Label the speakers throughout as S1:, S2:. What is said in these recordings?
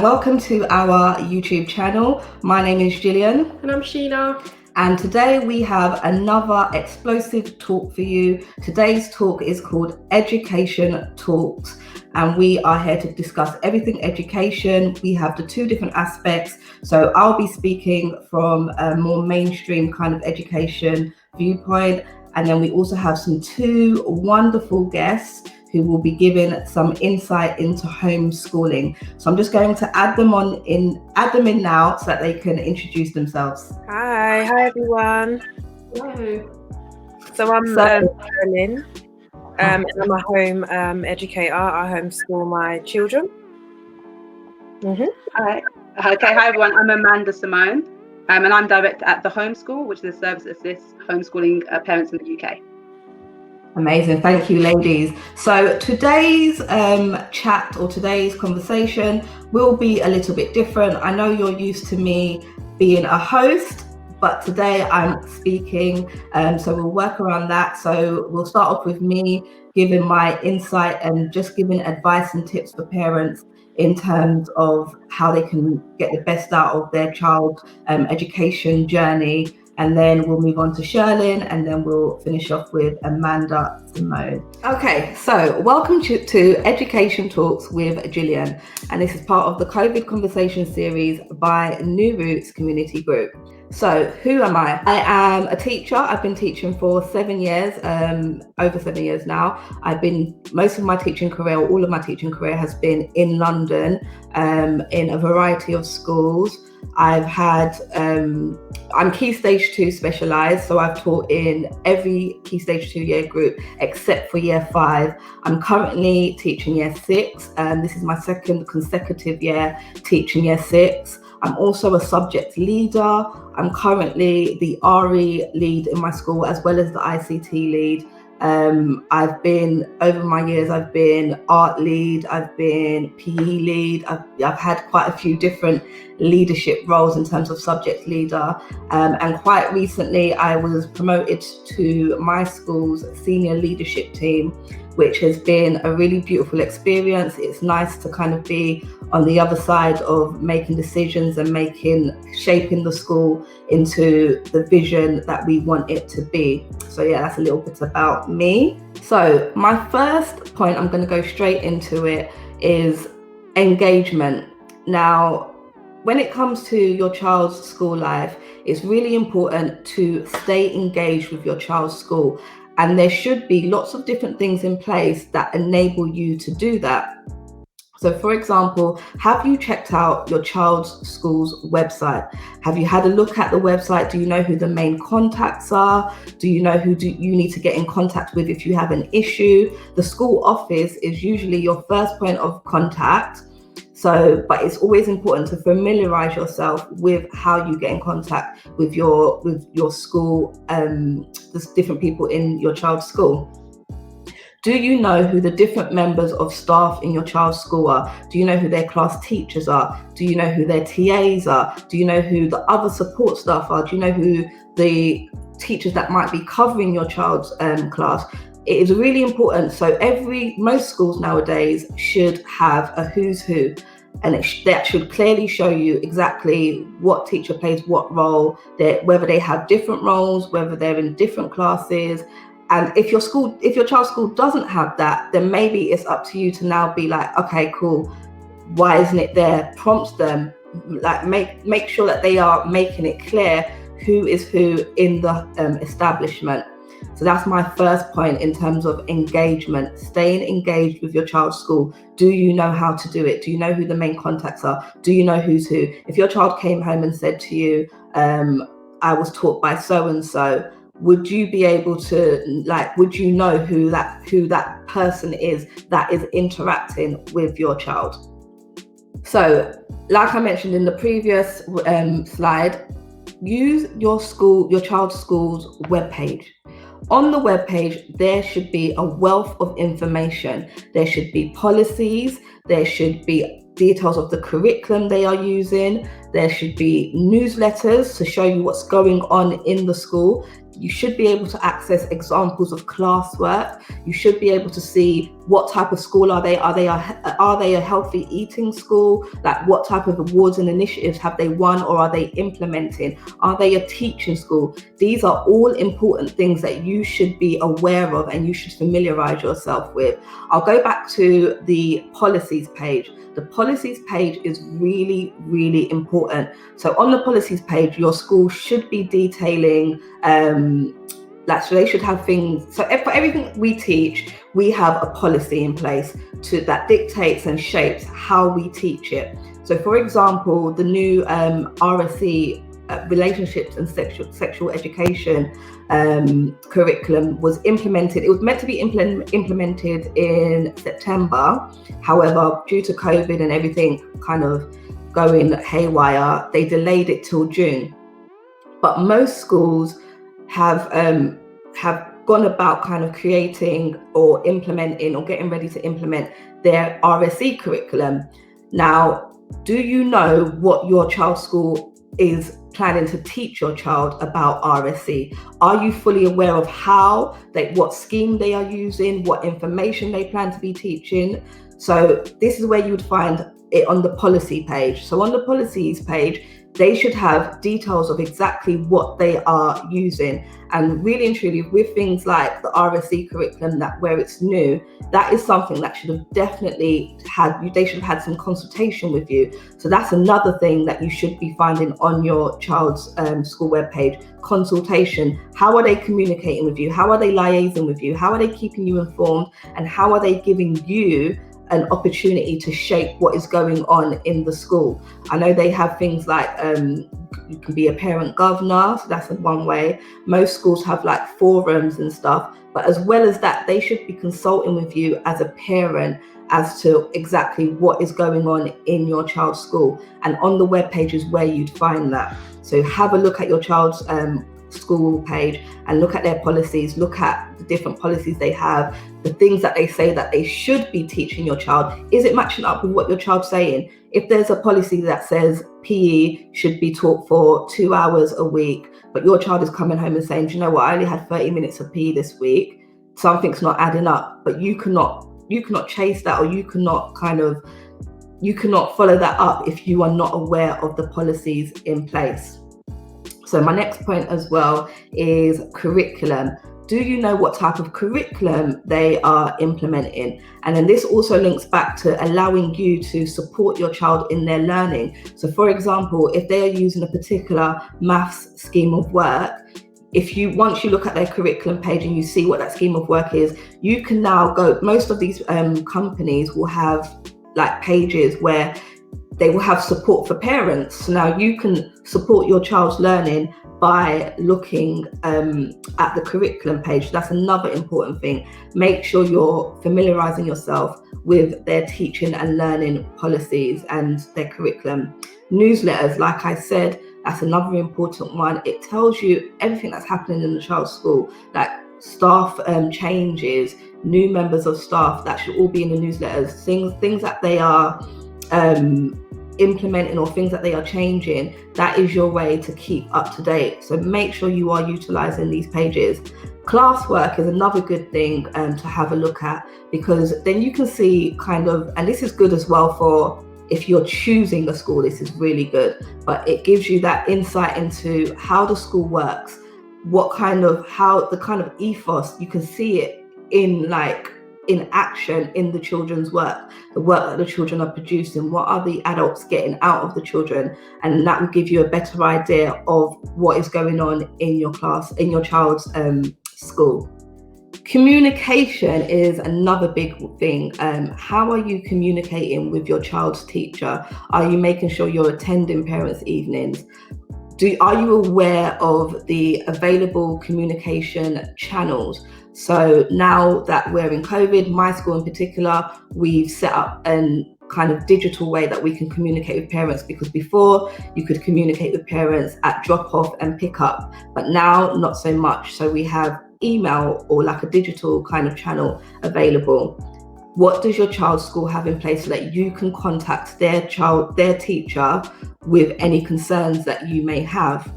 S1: and welcome to our YouTube channel. My name is Gillian.
S2: And I'm Sheila.
S1: And today we have another explosive talk for you. Today's talk is called Education Talks, and we are here to discuss everything education. We have the two different aspects. So I'll be speaking from a more mainstream kind of education viewpoint, and then we also have two wonderful guests who will be giving some insight into homeschooling. So I'm just going to add them in now so that they can introduce themselves.
S2: Hi everyone.
S1: Hello.
S2: So I'm Shirlyn, and I'm a home educator. I homeschool my children.
S3: Hi. Okay, hi everyone. I'm Amanda Simone, and I'm director at the Homeschool, which is a service that assists homeschooling parents in the UK.
S1: Amazing, thank you, ladies. So today's chat or today's conversation will be a little bit different. I know you're used to me being a host, but today I'm speaking, so we'll work around that. So we'll start off with me giving my insight and just giving advice and tips for parents in terms of how they can get the best out of their child's education journey. And then we'll move on to Shirlyn, and then we'll finish off with Amanda Simone. Okay, so welcome to Education Talks with Gillian. And this is part of the COVID Conversation series by New Roots Community Group. So who am I? I am a teacher. I've been teaching for 7 years, over 7 years now. Most of my teaching career, or all of my teaching career has been in London, in a variety of schools. I'm Key Stage 2 specialised, so I've taught in every Key Stage 2 year group except for Year 5. I'm currently teaching Year 6, and this is my second consecutive year teaching Year 6. I'm also a subject leader. I'm currently the RE lead in my school as well as the ICT lead. Over my years, I've been art lead, I've been PE lead, I've had quite a few different leadership roles in terms of subject leader. And quite recently, I was promoted to my school's senior leadership team, which has been a really beautiful experience. It's nice to kind of be on the other side of making decisions and shaping the school into the vision that we want it to be. So yeah, that's a little bit about me. So my first point, I'm going to go straight into it, is engagement. Now, when it comes to your child's school life, it's really important to stay engaged with your child's school. And there should be lots of different things in place that enable you to do that. So for example, have you checked out your child's school's website? Have you had a look at the website? Do you know who the main contacts are? Do you know who you need to get in contact with if you have an issue? The school office is usually your first point of contact. But it's always important to familiarize yourself with how you get in contact with your school, the different people in your child's school. Do you know who the different members of staff in your child's school are? Do you know who their class teachers are? Do you know who their TAs are? Do you know who the other support staff are? Do you know who the teachers that might be covering your child's class? It is really important. So most schools nowadays should have a who's who, and that should clearly show you exactly what teacher plays what role, whether they have different roles, whether they're in different classes. And if your child's school doesn't have that, then maybe it's up to you to now be like, okay, cool, why isn't it there? Prompt them, like make sure that they are making it clear who is who in the establishment. So that's my first point in terms of engagement, staying engaged with your child's school. Do you know how to do it? Do you know who the main contacts are? Do you know who's who? If your child came home and said to you, I was taught by so-and-so, would you be able to, would you know who that person is that is interacting with your child? So, like I mentioned in the previous slide, use your child's school's webpage. On the webpage, there should be a wealth of information. There should be policies, there should be details of the curriculum they are using, there should be newsletters to show you what's going on in the school. You should be able to access examples of classwork. You should be able to see what type of school are they? Are they a healthy eating school? Like, what type of awards and initiatives have they won, or are they implementing? Are they a teaching school? These are all important things that you should be aware of and you should familiarize yourself with. I'll go back to the policies page. The policies page is really, really important. So on the policies page, your school should be detailing, so they should have things. So for everything we teach, we have a policy in place that dictates and shapes how we teach it. So for example, the new RSE, relationships and sexual education curriculum was implemented. It was meant to be implemented in September. However, due to COVID and everything kind of going haywire, they delayed it till June. But most schools have gone about kind of creating or implementing or getting ready to implement their RSE curriculum. Now, do you know what your child's school is planning to teach your child about RSE? Are you fully aware of what scheme they are using, what information they plan to be teaching? So this is where you would find it on the policy page. So on the policies page, they should have details of exactly what they are using. And really and truly, with things like the RSE curriculum, where it's new, that is something that should have definitely they should have had some consultation with you. So that's another thing that you should be finding on your child's school webpage: consultation. How are they communicating with you? How are they liaising with you? How are they keeping you informed? And how are they giving you an opportunity to shape what is going on in the school? I know they have things like you can be a parent governor, so that's one way. Most schools have like forums and stuff, but as well as that, they should be consulting with you as a parent as to exactly what is going on in your child's school. And on the webpage is where you'd find that. So have a look at your child's school page and look at their policies, look at the different policies they have, the things that they say that they should be teaching your child. Is it matching up with what your child's saying? If there's a policy that says PE should be taught for 2 hours a week, but your child is coming home and saying, do you know what, I only had 30 minutes of PE this week, something's not adding up. But you cannot chase that, or you cannot follow that up if you are not aware of the policies in place. So my next point as well is curriculum. Do you know what type of curriculum they are implementing? And then this also links back to allowing you to support your child in their learning. So for example, if they are using a particular maths scheme of work, once you look at their curriculum page and you see what that scheme of work is, you can now go, most of these companies will have like pages where they will have support for parents. So now you can support your child's learning by looking at the curriculum page. That's another important thing. Make sure you're familiarizing yourself with their teaching and learning policies and their curriculum. Newsletters, like I said, that's another important one. It tells you everything that's happening in the child's school, like staff changes, new members of staff, that should all be in the newsletters. Things that they are implementing or things that they are changing, that is your way to keep up to date. So make sure you are utilizing these pages. Classwork is another good thing to have a look at, because then you can see and this is good as well for if you're choosing a school, this is really good, but it gives you that insight into how the school works, how the kind of ethos, you can see it in action in the children's work, the work that the children are producing, what are the adults getting out of the children, and that will give you a better idea of what is going on in your class, in your child's school. Communication is another big thing. How are you communicating with your child's teacher? Are you making sure you're attending parents' evenings? Are you aware of the available communication channels? So now that we're in COVID, my school in particular, we've set up a kind of digital way that we can communicate with parents, because before you could communicate with parents at drop off and pick up, but now not so much. So we have email or like a digital kind of channel available. What does your child's school have in place so that you can contact their teacher with any concerns that you may have?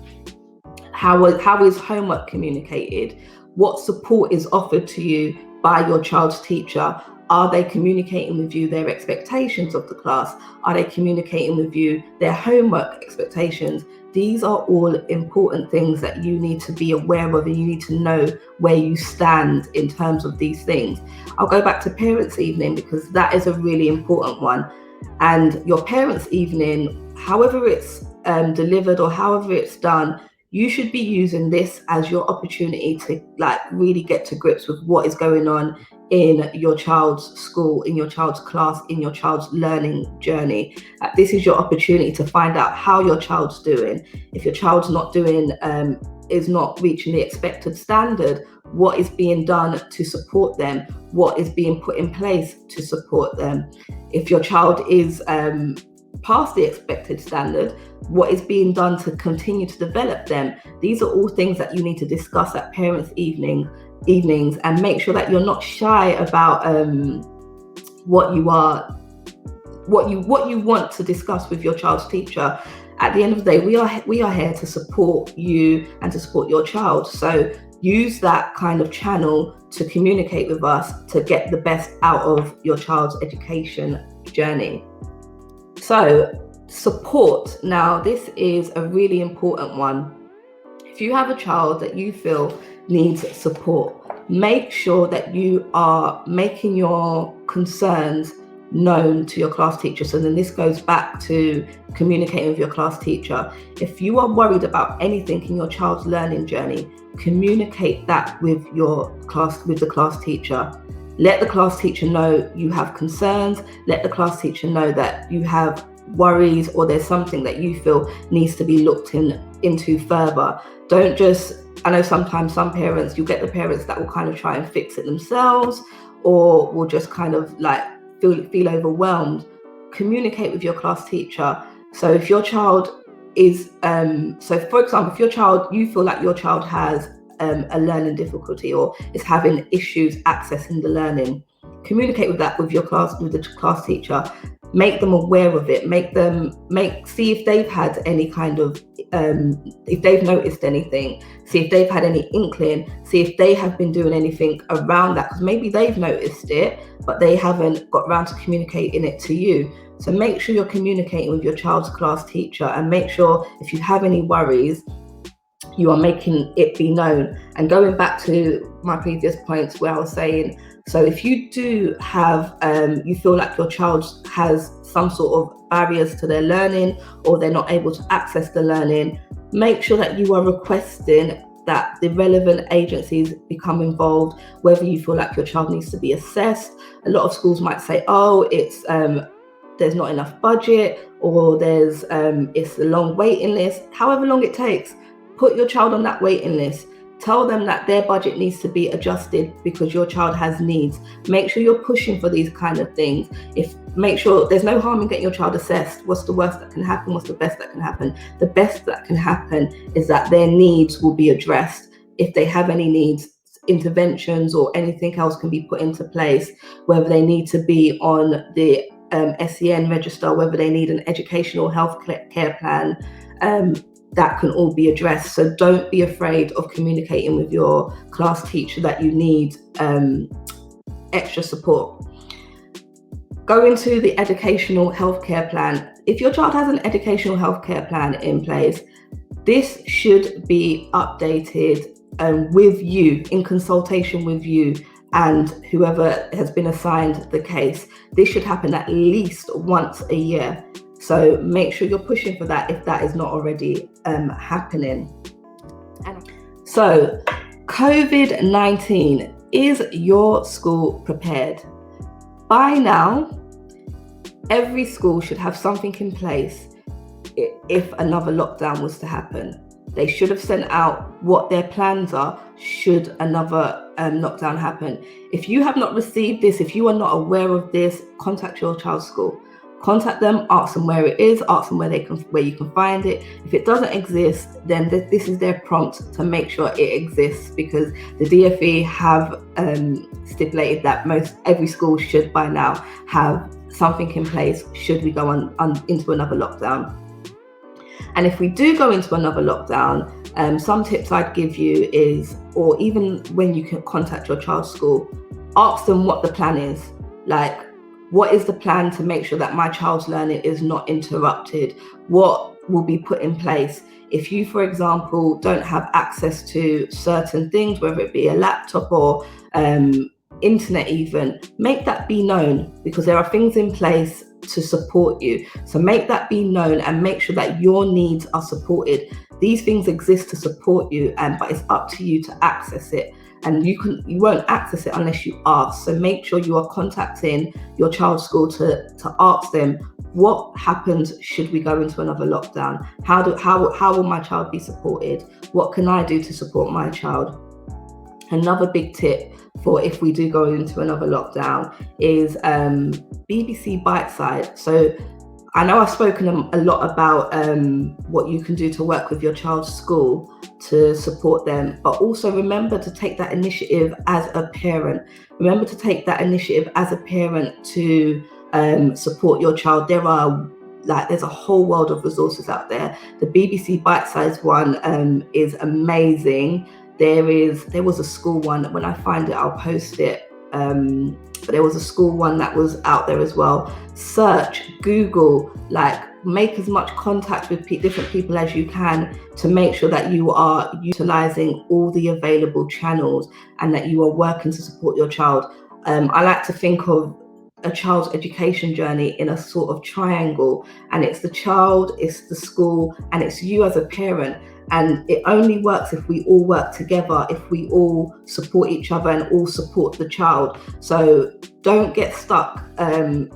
S1: How is homework communicated? What support is offered to you by your child's teacher? Are they communicating with you their expectations of the class? Are they communicating with you their homework expectations? These are all important things that you need to be aware of, and you need to know where you stand in terms of these things. I'll go back to parents' evening, because that is a really important one. And your parents' evening, however it's delivered or however it's done, you should be using this as your opportunity to really get to grips with what is going on in your child's school, in your child's class, in your child's learning journey. This is your opportunity to find out how your child's doing. If your child's not doing, is not reaching the expected standard, what is being done to support them? What is being put in place to support them? If your child is past the expected standard, what is being done to continue to develop them? These are all things that you need to discuss at parents' evenings, and make sure that you're not shy about what you want to discuss with your child's teacher. At the end of the day, we are here to support you and to support your child. So use that kind of channel to communicate with us to get the best out of your child's education journey. So support. Now, this is a really important one. If you have a child that you feel needs support, make sure that you are making your concerns known to your class teacher. So then this goes back to communicating with your class teacher. If you are worried about anything in your child's learning journey, communicate that with the class teacher. Let the class teacher know you have concerns. Let the class teacher know that you have worries, or there's something that you feel needs to be looked into further. Don't just, I know sometimes some parents, you get the parents that will kind of try and fix it themselves, or will just kind of feel overwhelmed. Communicate with your class teacher. So if your child is, for example, if you feel like your child has a learning difficulty or is having issues accessing the learning, communicate with the class teacher. Make them aware of it. See if they've had any kind of, if they've noticed anything. See if they've had any inkling. See if they have been doing anything around that, because maybe they've noticed it, but they haven't got around to communicating it to you. So make sure you're communicating with your child's class teacher, and make sure if you have any worries, you are making it be known. And going back to my previous points where I was saying, so if you do have, you feel like your child has some sort of barriers to their learning, or they're not able to access the learning, make sure that you are requesting that the relevant agencies become involved, whether you feel like your child needs to be assessed. A lot of schools might say, oh, it's there's not enough budget, or there's it's a long waiting list. However long it takes, put your child on that waiting list. Tell them that their budget needs to be adjusted because your child has needs. Make sure you're pushing for these kind of things. Make sure there's no harm in getting your child assessed. What's the worst that can happen? What's the best that can happen? The best that can happen is that their needs will be addressed. If they have any needs, interventions or anything else can be put into place, whether they need to be on the SEN register, whether they need an educational health care plan, that can all be addressed. So don't be afraid of communicating with your class teacher that you need extra support. Go into the educational healthcare plan. If your child has an educational healthcare plan in place, this should be updated with you, in consultation with you and whoever has been assigned the case. This should happen at least once a year. So make sure you're pushing for that if that is not already happening. So COVID-19, is your school prepared? By now, every school should have something in place if another lockdown was to happen. They should have sent out what their plans are should another lockdown happen. If you have not received this, if you are not aware of this, contact your child's school. Contact them, ask them where it is, ask them where you can find it. If it doesn't exist, then this is their prompt to make sure it exists, because the DfE have stipulated that every school should by now have something in place should we go into another lockdown. And if we do go into another lockdown, Some tips I'd give you is, or even when you can contact your child's school, ask them what the plan is. Like, what is the plan to make sure that my child's learning is not interrupted? What will be put in place? If you, for example, don't have access to certain things, whether it be a laptop or internet even, make that be known, because there are things in place to support you. So make that be known and make sure that your needs are supported. These things exist to support you, but it's up to you to access it. And you won't access it unless you ask. So make sure you are contacting your child's school to ask them, what happens should we go into another lockdown? How will my child be supported? What can I do to support my child? Another big tip for if we do go into another lockdown is BBC Biteside. So I know I've spoken a lot about what you can do to work with your child's school to support them, but also remember to take that initiative as a parent. Remember to take that initiative as a parent to support your child. There's a whole world of resources out there. The BBC Bitesize one is amazing. There was a school one. When I find it, I'll post it. But there was a school one that was out there as well. Search, Google, make as much contact with different people as you can to make sure that you are utilizing all the available channels and that you are working to support your child. I like to think of a child's education journey in a sort of triangle, and it's the child, it's the school, and it's you as a parent. And it only works if we all work together, if we all support each other and all support the child. So don't get stuck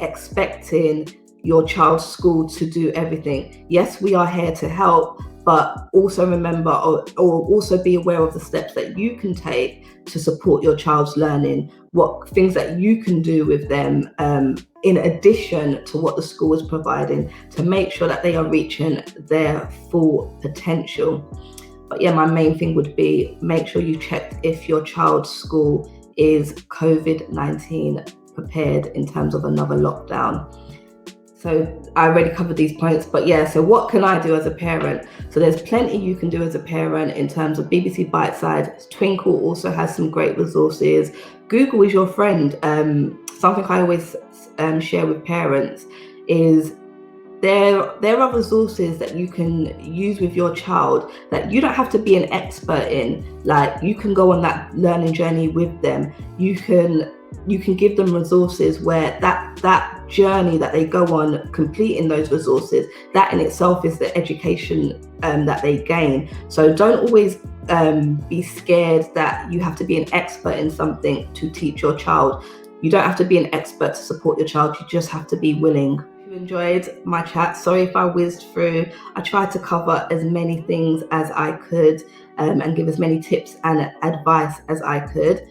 S1: expecting your child's school to do everything. Yes, we are here to help, but also remember or also be aware of the steps that you can take to support your child's learning, what things that you can do with them in addition to what the school is providing to make sure that they are reaching their full potential. But yeah, my main thing would be make sure you check if your child's school is COVID-19 prepared in terms of another lockdown. So I already covered these points, but yeah, so what can I do as a parent? So there's plenty you can do as a parent in terms of BBC Biteside. Twinkle also has some great resources. Google is your friend. Something I always share with parents is there are resources that you can use with your child that you don't have to be an expert in. Like, you can go on that learning journey with them. You can give them resources where that journey that they go on, completing those resources, that in itself is the education that they gain. So don't always be scared that you have to be an expert in something to teach your child. You don't have to be an expert to support your child. You just have to be willing. If you enjoyed my chat, sorry if I whizzed through. I tried to cover as many things as I could and give as many tips and advice as I could.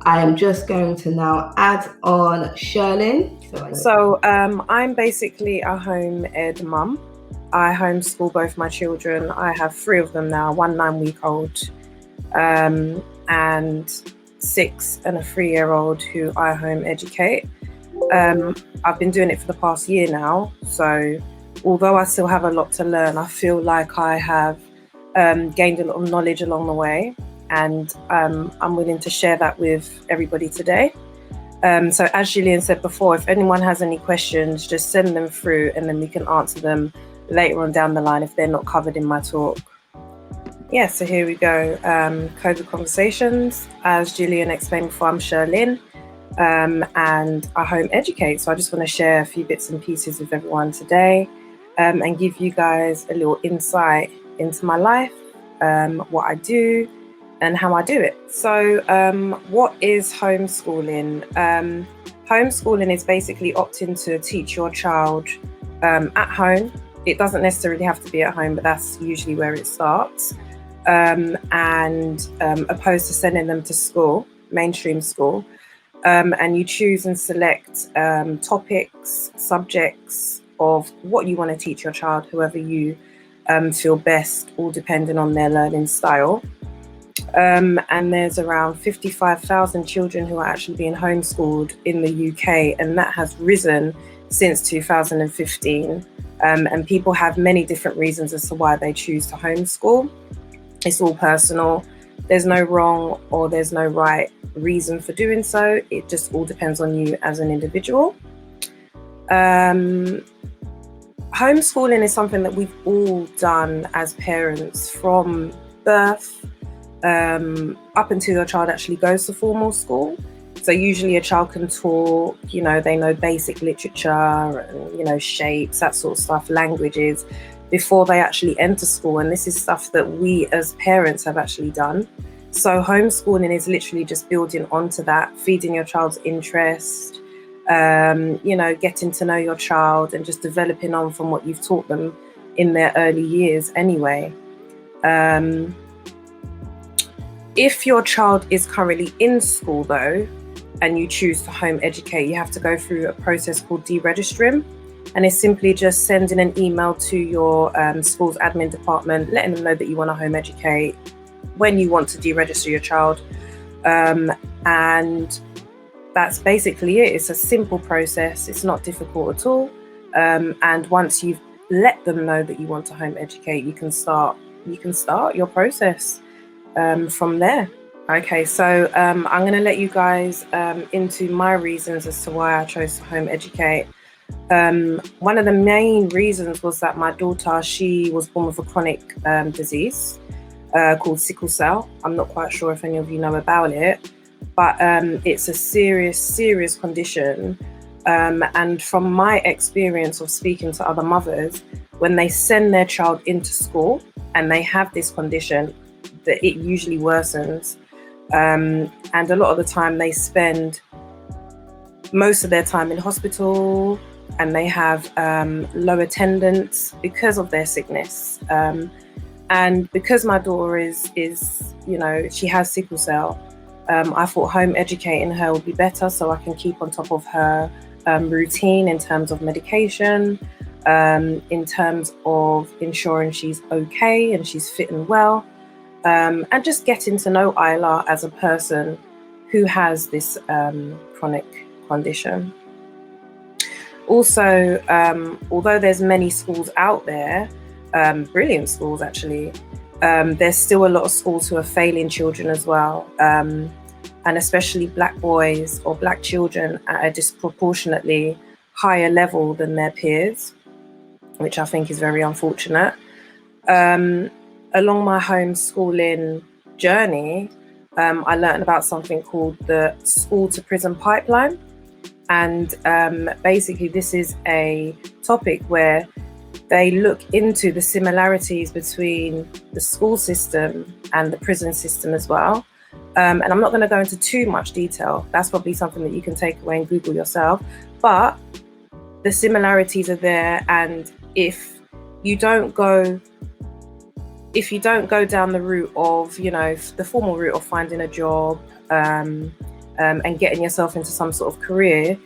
S1: I am just going to now add on Shirlyn.
S2: So I'm basically a home ed mum. I homeschool both my children. I have 3 of them now, 1 9-week-old and 6 and a 3-year-old who I home educate. I've been doing it for the past year now. So although I still have a lot to learn, I feel like I have gained a lot of knowledge along the way. And I'm willing to share that with everybody today. So as Gillian said before, if anyone has any questions, just send them through and then we can answer them later on down the line if they're not covered in my talk. Yeah, so here we go. COVID conversations. As Gillian explained before, I'm Shirlyn and I home educate. So I just want to share a few bits and pieces with everyone today and give you guys a little insight into my life, what I do, and how I do it. So what is homeschooling? Homeschooling is basically opting to teach your child at home. It doesn't necessarily have to be at home, but that's usually where it starts. And opposed to sending them to school, mainstream school. And you choose and select topics, subjects of what you want to teach your child, whoever you feel best, all depending on their learning style. And there's around 55,000 children who are actually being homeschooled in the UK, and that has risen since 2015. And people have many different reasons as to why they choose to homeschool. It's all personal. There's no wrong or there's no right reason for doing so. It just all depends on you as an individual. Homeschooling is something that we've all done as parents from birth up until your child actually goes to formal school. So usually a child can talk, they know basic literature and, shapes, that sort of stuff, languages, before they actually enter school. And this is stuff that we as parents have actually done. So homeschooling is literally just building onto that, feeding your child's interest, getting to know your child and just developing on from what you've taught them in their early years anyway. If your child is currently in school though, and you choose to home educate, you have to go through a process called deregistering. And it's simply just sending an email to your school's admin department, letting them know that you want to home educate, when you want to deregister your child. And that's basically it. It's a simple process. It's not difficult at all. And once you've let them know that you want to home educate, you can start your process from there. Okay, so I'm going to let you guys into my reasons as to why I chose to home educate. One of the main reasons was that my daughter, she was born with a chronic disease called sickle cell. I'm not quite sure if any of you know about it, but it's a serious condition. And from my experience of speaking to other mothers, when they send their child into school and they have this condition, that it usually worsens. And a lot of the time they spend most of their time in hospital, and they have low attendance because of their sickness. And because my daughter is she has sickle cell, I thought home educating her would be better, so I can keep on top of her routine in terms of medication, in terms of ensuring she's okay and she's fit and well. And just getting to know Isla as a person who has this chronic condition. Also, although there's many schools out there, brilliant schools actually, there's still a lot of schools who are failing children as well, and especially Black boys or Black children at a disproportionately higher level than their peers, which I think is very unfortunate. Along my homeschooling journey, I learned about something called the school to prison pipeline. And basically this is a topic where they look into the similarities between the school system and the prison system as well. And I'm not going to go into too much detail. That's probably something that you can take away and Google yourself. But the similarities are there. And if you don't go down the route of, the formal route of finding a job and getting yourself into some sort of career,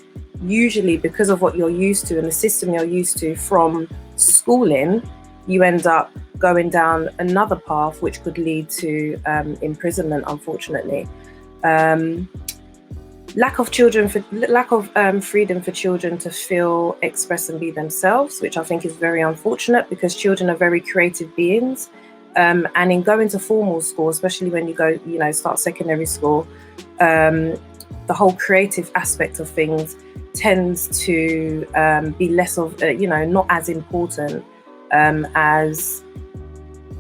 S2: usually because of what you're used to and the system you're used to from schooling, you end up going down another path which could lead to imprisonment, unfortunately. Lack of freedom for children to feel, express and be themselves, which I think is very unfortunate, because children are very creative beings. And in going to formal school, especially when you go, start secondary school, the whole creative aspect of things tends to be less of, not as important as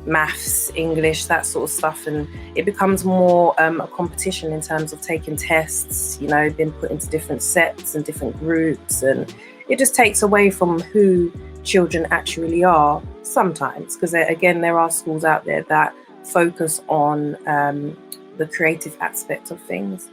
S2: maths, English, that sort of stuff. And it becomes more a competition in terms of taking tests, being put into different sets and different groups. And it just takes away from who children actually are sometimes, because again, there are schools out there that focus on the creative aspect of things.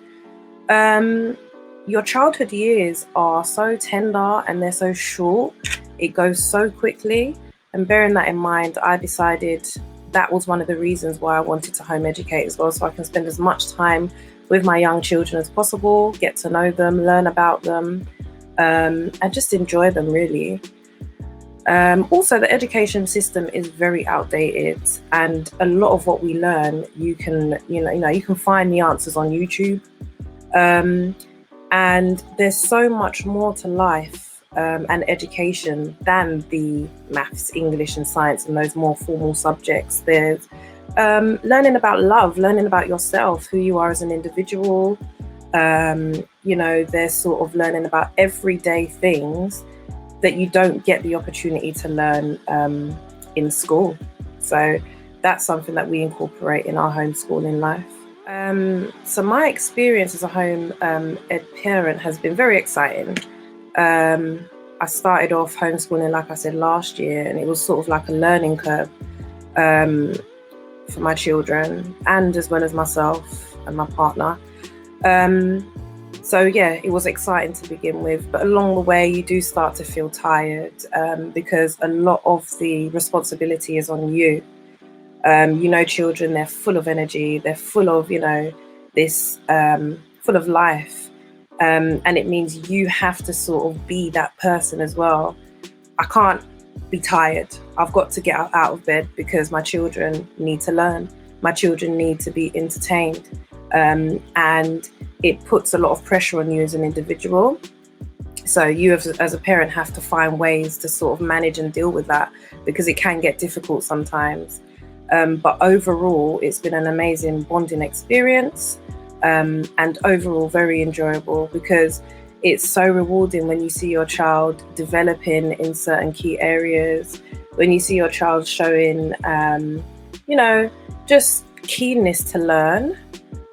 S2: Your childhood years are so tender and they're so short. It goes so quickly. And bearing that in mind, I decided that was one of the reasons why I wanted to home educate as well, so I can spend as much time with my young children as possible, get to know them, learn about them, and just enjoy them, really. Also, the education system is very outdated, and a lot of what we learn, you can find the answers on YouTube. And there's so much more to life and education than the maths, English and science and those more formal subjects. There's learning about love, learning about yourself, who you are as an individual. They're sort of learning about everyday things that you don't get the opportunity to learn in school. So that's something that we incorporate in our homeschooling life. So my experience as a home ed parent has been very exciting. I started off homeschooling, like I said, last year, and it was sort of like a learning curve for my children, and as well as myself and my partner. So yeah, it was exciting to begin with, but along the way you do start to feel tired because a lot of the responsibility is on you. Children, they're full of energy, they're full of, full of life. And it means you have to sort of be that person as well. I can't be tired. I've got to get out of bed because my children need to learn. My children need to be entertained. And it puts a lot of pressure on you as an individual. So you as a parent have to find ways to sort of manage and deal with that, because it can get difficult sometimes. But overall, it's been an amazing bonding experience, and overall very enjoyable, because it's so rewarding when you see your child developing in certain key areas, when you see your child showing, just keenness to learn,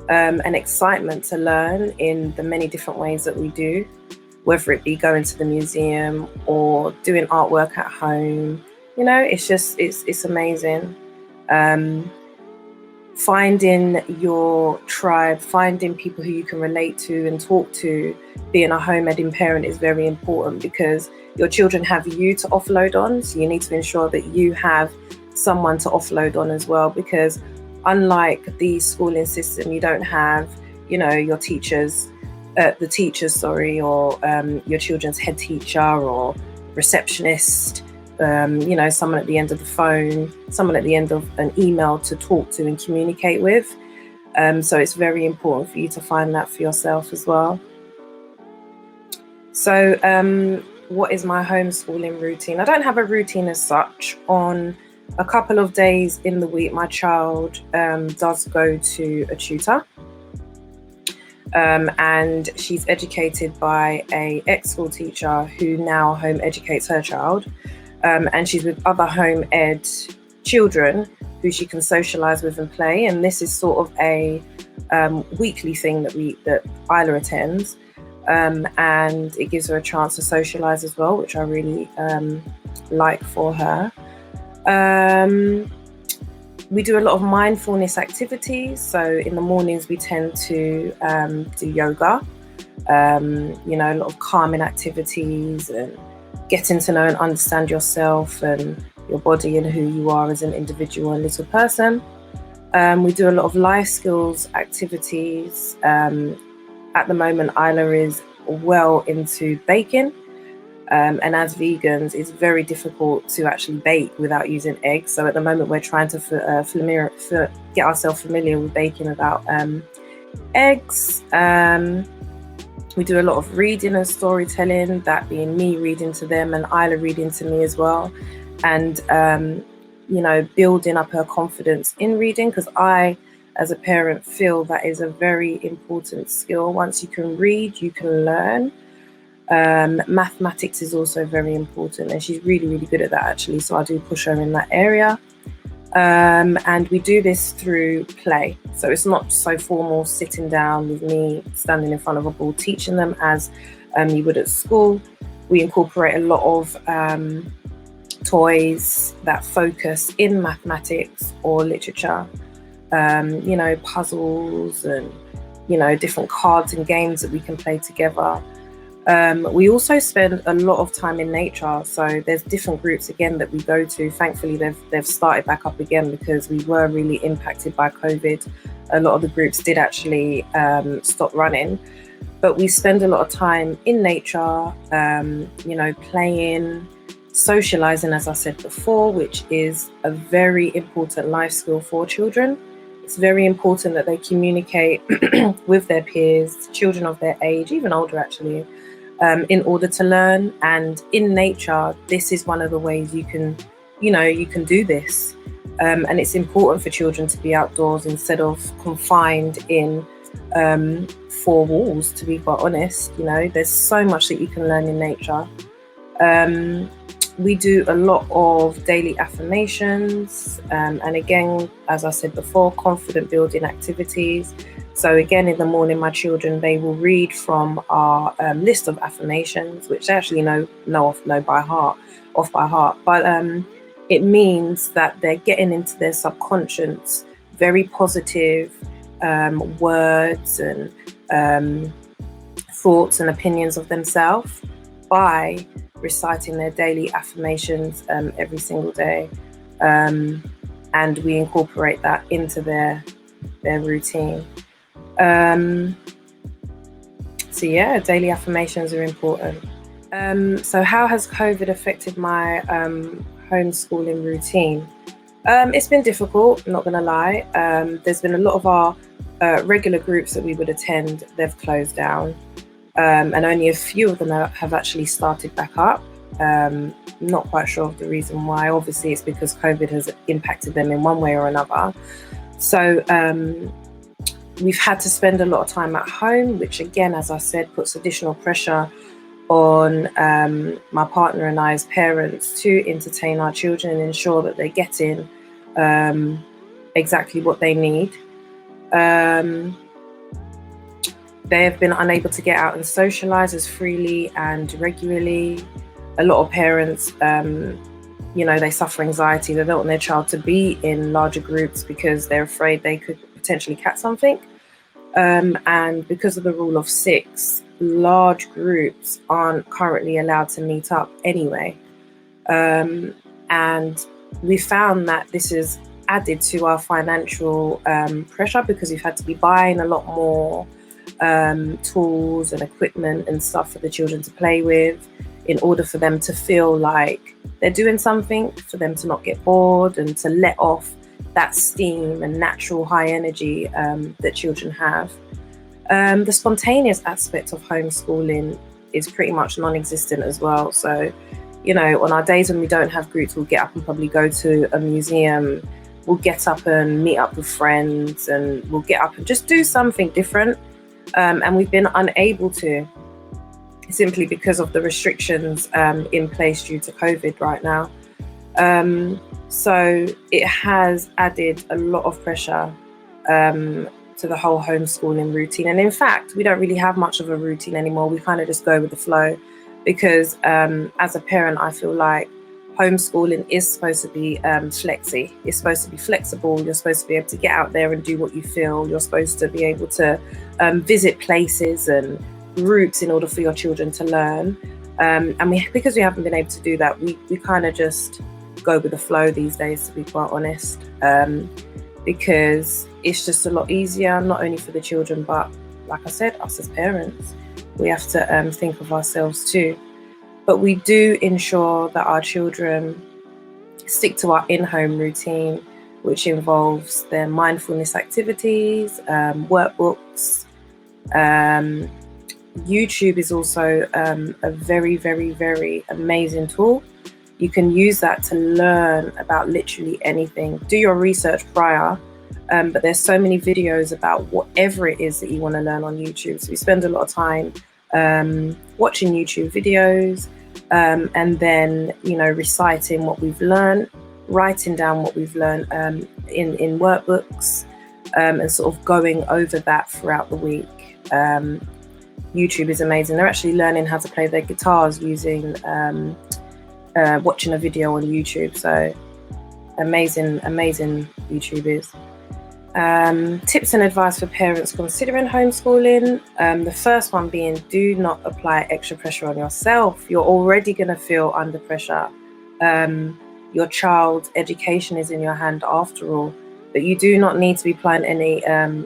S2: and excitement to learn in the many different ways that we do, whether it be going to the museum or doing artwork at home. It's amazing. Finding your tribe, finding people who you can relate to and talk to, being a home editing parent is very important, because your children have you to offload on. So you need to ensure that you have someone to offload on as well, because unlike the schooling system, you don't have, your teachers, or your children's head teacher or receptionist, someone at the end of the phone, someone at the end of an email to talk to and communicate with. So it's very important for you to find that for yourself as well. So what is my homeschooling routine? I don't have a routine as such. On a couple of days in the week, my child does go to a tutor. And she's educated by a ex-school teacher who now home educates her child. And she's with other home ed children who she can socialize with and play. And this is sort of a weekly thing that Isla attends. And it gives her a chance to socialize as well, which I really like for her. We do a lot of mindfulness activities. So in the mornings, we tend to do yoga, a lot of calming activities and getting to know and understand yourself and your body and who you are as an individual and little person. We do a lot of life skills activities. At the moment, Isla is well into baking. And as vegans, it's very difficult to actually bake without using eggs. So at the moment, we're trying to get ourselves familiar with baking without eggs. We do a lot of reading and storytelling, that being me reading to them and Isla reading to me as well. And, building up her confidence in reading, because I, as a parent, feel that is a very important skill. Once you can read, you can learn. Mathematics is also very important, and she's really, really good at that actually. So I do push her in that area. And we do this through play. So it's not so formal sitting down with me standing in front of a board teaching them as you would at school. We incorporate a lot of toys that focus in mathematics or literature, puzzles and, different cards and games that we can play together. We also spend a lot of time in nature. So there's different groups again that we go to. Thankfully, they've started back up again because we were really impacted by COVID. A lot of the groups did actually stop running. But we spend a lot of time in nature, playing, socializing, as I said before, which is a very important life skill for children. It's very important that they communicate with their peers, children of their age, even older actually, in order to learn. And in nature, this is one of the ways you can do this. And it's important for children to be outdoors instead of confined in 4 walls, to be quite honest. You know, there's so much that you can learn in nature. We do a lot of daily affirmations, and again, as I said before, confident building activities. So again, in the morning, my children, they will read from our list of affirmations, which they actually know off by heart. But it means that they're getting into their subconscious very positive words and thoughts and opinions of themselves by reciting their daily affirmations every single day, and we incorporate that into their routine. So yeah, daily affirmations are important. So how has COVID affected my homeschooling routine? It's been difficult, I'm not gonna lie. There's been a lot of our regular groups that we would attend, they've closed down. And only a few of them have actually started back up. Not quite sure of the reason why. Obviously, it's because COVID has impacted them in one way or another. So we've had to spend a lot of time at home, which again, as I said, puts additional pressure on my partner and I as parents to entertain our children and ensure that they're getting exactly what they need. They have been unable to get out and socialize as freely and regularly. A lot of parents, they suffer anxiety. They don't want their child to be in larger groups because they're afraid they could potentially catch something. And because of the rule of 6, large groups aren't currently allowed to meet up anyway. And we found that this is added to our financial pressure because we've had to be buying a lot more tools and equipment and stuff for the children to play with in order for them to feel like they're doing something, for them to not get bored and to let off that steam and natural high energy that children have. The spontaneous aspect of homeschooling is pretty much non-existent as well. So, on our days when we don't have groups, we'll get up and probably go to a museum. We'll get up and meet up with friends, and we'll get up and just do something different. And we've been unable to, simply because of the restrictions in place due to COVID right now. So it has added a lot of pressure to the whole homeschooling routine. And in fact, we don't really have much of a routine anymore. We kind of just go with the flow because as a parent, I feel like homeschooling is supposed to be flexy. It's supposed to be flexible. You're supposed to be able to get out there and do what you feel. You're supposed to be able to visit places and groups in order for your children to learn. And because we haven't been able to do that, we kind of just go with the flow these days, to be quite honest, because it's just a lot easier, not only for the children, but like I said, us as parents, we have to think of ourselves too. But we do ensure that our children stick to our in-home routine, which involves their mindfulness activities, workbooks. YouTube is also a very, very, very amazing tool. You can use that to learn about literally anything. Do your research prior, but there's so many videos about whatever it is that you want to learn on YouTube. So we spend a lot of time watching YouTube videos, and then reciting what we've learned, writing down what we've learned in workbooks, and sort of going over that throughout the week. YouTube is amazing. They're actually learning how to play their guitars using watching a video on YouTube. So amazing YouTube is. Tips and advice for parents considering homeschooling. The first one being, do not apply extra pressure on yourself. You're already going to feel under pressure. Your child's education is in your hand after all, but you do not need to be applying any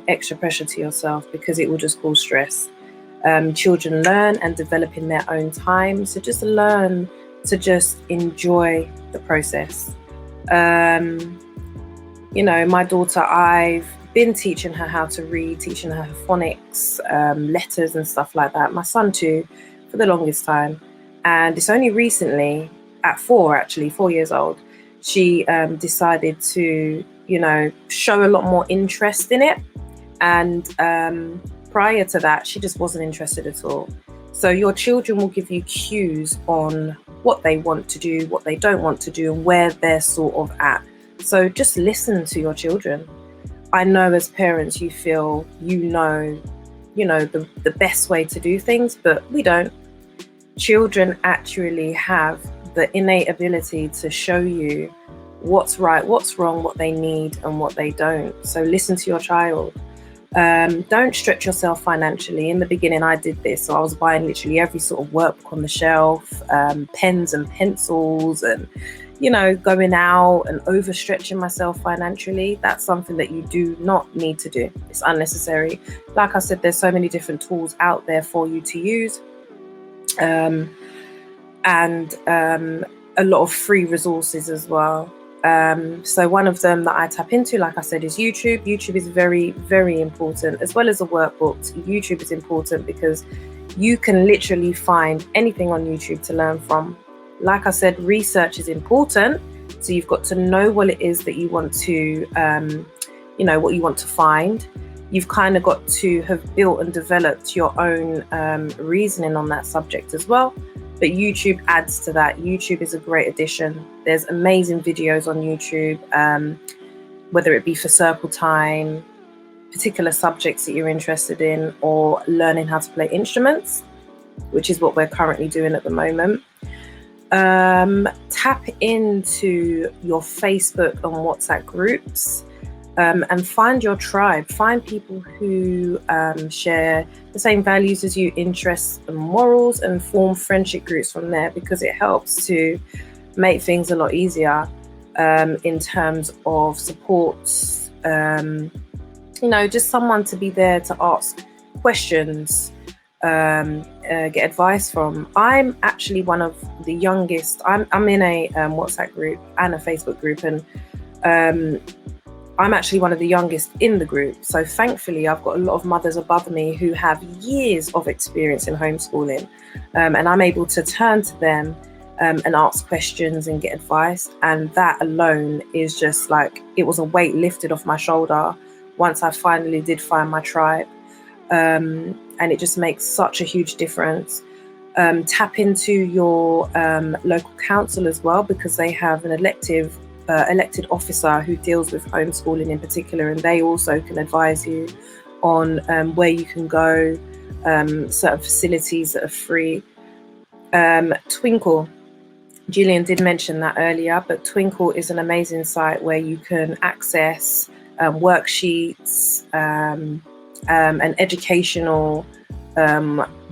S2: extra pressure to yourself because it will just cause stress. Children learn and develop in their own time, so just learn to just enjoy the process. My daughter, I've been teaching her how to read, teaching her phonics, letters and stuff like that. My son too, for the longest time. And it's only recently, at 4 years old, she decided to, you know, show a lot more interest in it. And prior to that, she just wasn't interested at all. So your children will give you cues on what they want to do, what they don't want to do, and where they're sort of at. So just listen to your children. I know as parents, you feel you know the best way to do things, but we don't. Children actually have the innate ability to show you what's right, what's wrong, what they need and what they don't. So listen to your child. Don't stretch yourself financially. In the beginning, I did this. So I was buying literally every sort of workbook on the shelf, pens and pencils, and, you know, going out and overstretching myself financially. That's something that you do not need to do. It's unnecessary. Like I said, there's so many different tools out there for you to use. And a lot of free resources as well. So one of them that I tap into, like I said, is YouTube. YouTube is very, very important, as well as the workbooks. YouTube is important because you can literally find anything on YouTube to learn from. Like I said, research is important. So you've got to know what it is that you want to, you know, what you want to find. You've kind of got to have built and developed your own reasoning on that subject as well. But YouTube adds to that. YouTube is a great addition. There's amazing videos on YouTube, whether it be for circle time, particular subjects that you're interested in, or learning how to play instruments, which is what we're currently doing at the moment. Tap into your Facebook and WhatsApp groups. And find your tribe, find people who share the same values as you, interests and morals, and form friendship groups from there, because it helps to make things a lot easier in terms of supports, you know, just someone to be there to ask questions, get advice from. I'm actually one of the youngest. I'm in a WhatsApp group and a Facebook group, and I'm actually one of the youngest in the group. So thankfully, I've got a lot of mothers above me who have years of experience in homeschooling. And I'm able to turn to them and ask questions and get advice. And that alone is just like, it was a weight lifted off my shoulder once I finally did find my tribe. And it just makes such a huge difference. Tap into your local council as well, because they have an elected officer who deals with homeschooling in particular, and they also can advise you on where you can go, certain facilities that are free. Twinkle, Gillian did mention that earlier, but Twinkle is an amazing site where you can access worksheets and educational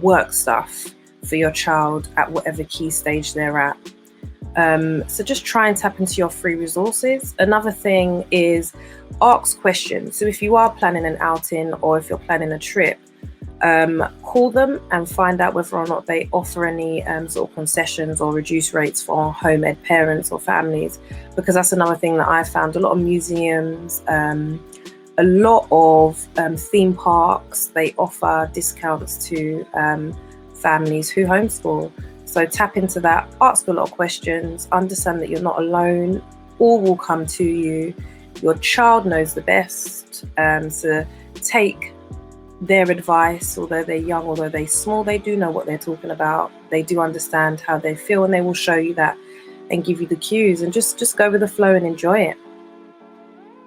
S2: work stuff for your child at whatever key stage they're at. So just try and tap into your free resources. Another thing is ask questions. So if you are planning an outing or if you're planning a trip, call them and find out whether or not they offer any sort of concessions or reduced rates for home ed parents or families, because that's another thing that I found. A lot of museums, a lot of theme parks, they offer discounts to families who homeschool. So tap into that, ask a lot of questions, understand that you're not alone, all will come to you. Your child knows the best, so take their advice. Although they're young, although they're small, they do know what they're talking about. They do understand how they feel, and they will show you that and give you the cues, and just go with the flow and enjoy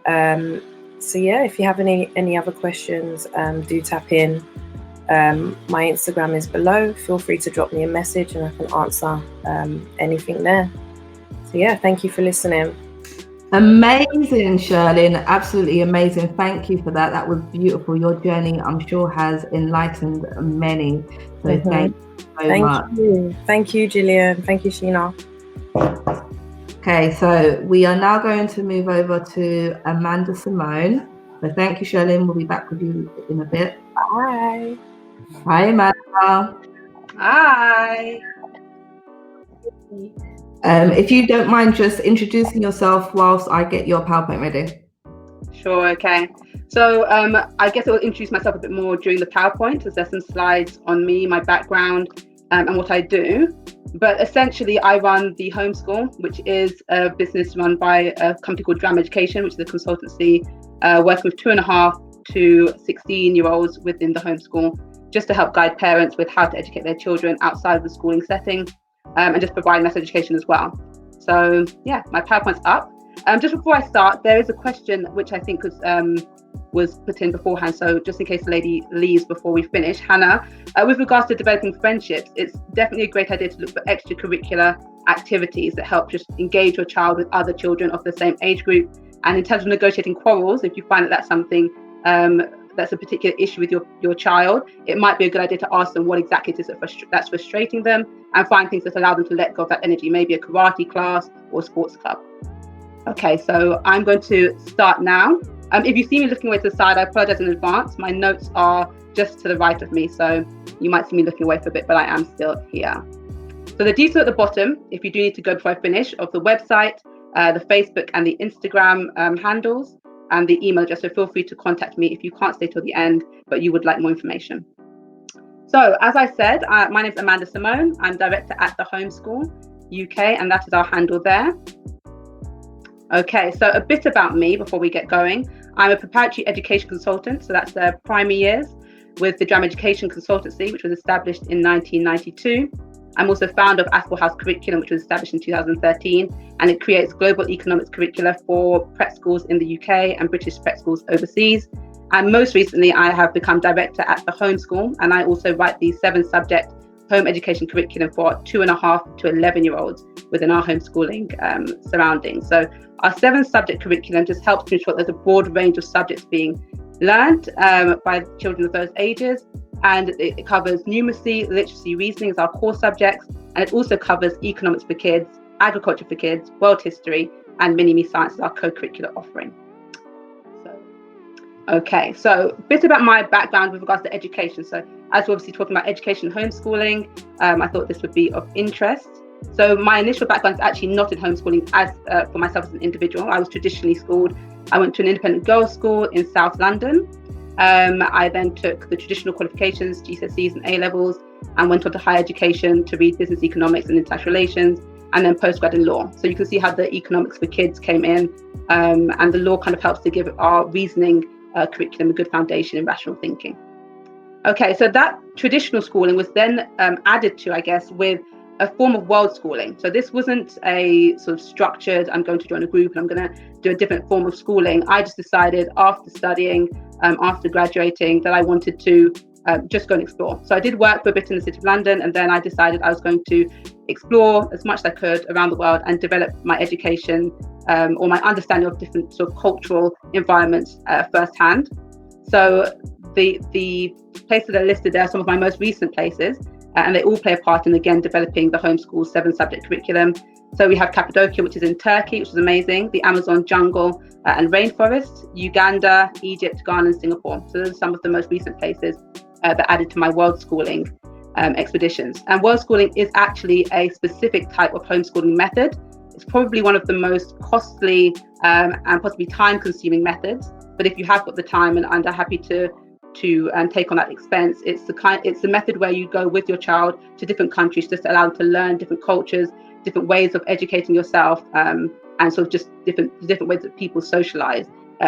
S2: it. So yeah, if you have any other questions, do tap in. My Instagram is below. Feel free to drop me a message and I can answer anything there. So yeah, thank you for listening.
S1: Amazing, Shirlyn. Absolutely amazing. Thank you for that. That was beautiful. Your journey, I'm sure, has enlightened many. So thank you so much.
S2: Thank you, Gillian. Thank you, Sheena.
S1: Okay, so we are now going to move over to Amanda Simone. So thank you, Shirlyn. We'll be back with you in a bit.
S2: Bye.
S1: Hi, Amanda.
S3: Hi.
S1: If you don't mind just introducing yourself whilst I get your PowerPoint ready.
S3: Sure, okay. So I guess I will introduce myself a bit more during the PowerPoint, as there's some slides on me, my background, and what I do. But essentially, I run the Homeschool, which is a business run by a company called Drama Education, which is a consultancy working with 2.5 to 16-year-olds within the homeschool, just to help guide parents with how to educate their children outside of the schooling setting, and just provide mass education as well. So yeah, my PowerPoint's up. Just before I start, there is a question which I think was put in beforehand. So just in case the lady leaves before we finish, Hannah, with regards to developing friendships, it's definitely a great idea to look for extracurricular activities that help just engage your child with other children of the same age group. And in terms of negotiating quarrels, if you find that that's something that's a particular issue with your child, it might be a good idea to ask them what exactly it is that's frustrating them, and find things that allow them to let go of that energy, maybe a karate class or a sports club. Okay, so I'm going to start now. If you see me looking away to the side, I apologize in advance. My notes are just to the right of me, so you might see me looking away for a bit, but I am still here. So the details at the bottom, if you do need to go before I finish, of the website, the Facebook and the Instagram handles, and the email address, so feel free to contact me if you can't stay till the end, but you would like more information. So as I said, my name is Amanda Simone. I'm director at the Homeschool UK, and that is our handle there. Okay, so a bit about me before we get going. I'm a preparatory education consultant, so that's primary years, with the Drama Education Consultancy, which was established in 1992. I'm also founder of Aspel House Curriculum, which was established in 2013, and it creates global economics curricula for prep schools in the UK and British prep schools overseas. And most recently, I have become director at the Homeschool, and I also write the 7-subject home education curriculum for 2.5 to 11-year-olds within our homeschooling surroundings. So our 7-subject curriculum just helps to ensure there's a broad range of subjects being learned by children of those ages. And it covers numeracy, literacy, reasoning as our core subjects. And it also covers economics for kids, agriculture for kids, world history, and mini-me science as our co-curricular offering. Okay, so a bit about my background with regards to education. So as we're obviously talking about education and homeschooling, I thought this would be of interest. So my initial background is actually not in homeschooling as for myself as an individual. I was traditionally schooled. I went to an independent girls' school in South London. I then took the traditional qualifications, GCSEs and A-levels, and went on to higher education to read business economics and international relations, and then postgrad in law. So you can see how the economics for kids came in, and the law kind of helps to give our reasoning curriculum a good foundation in rational thinking. Okay, so that traditional schooling was then added to, I guess, with a form of world schooling. So this wasn't a sort of structured, I'm going to join a group and I'm going to do a different form of schooling. I just decided after studying, after graduating, that I wanted to just go and explore. So I did work for a bit in the City of London, and then I decided I was going to explore as much as I could around the world and develop my education or my understanding of different sort of cultural environments firsthand. So the places that are listed there are some of my most recent places, and they all play a part in, again, developing the Homeschool 7-subject curriculum. So we have Cappadocia, which is in Turkey, which is amazing, the Amazon jungle and rainforest, Uganda, Egypt, Ghana, and Singapore. So those are some of the most recent places that added to my world schooling expeditions. And world schooling is actually a specific type of homeschooling method. It's probably one of the most costly and possibly time-consuming methods. But if you have got the time and are happy to take on that expense, it's the method where you go with your child to different countries just to allow them to learn different cultures, different ways of educating yourself, and sort of just different ways that people socialize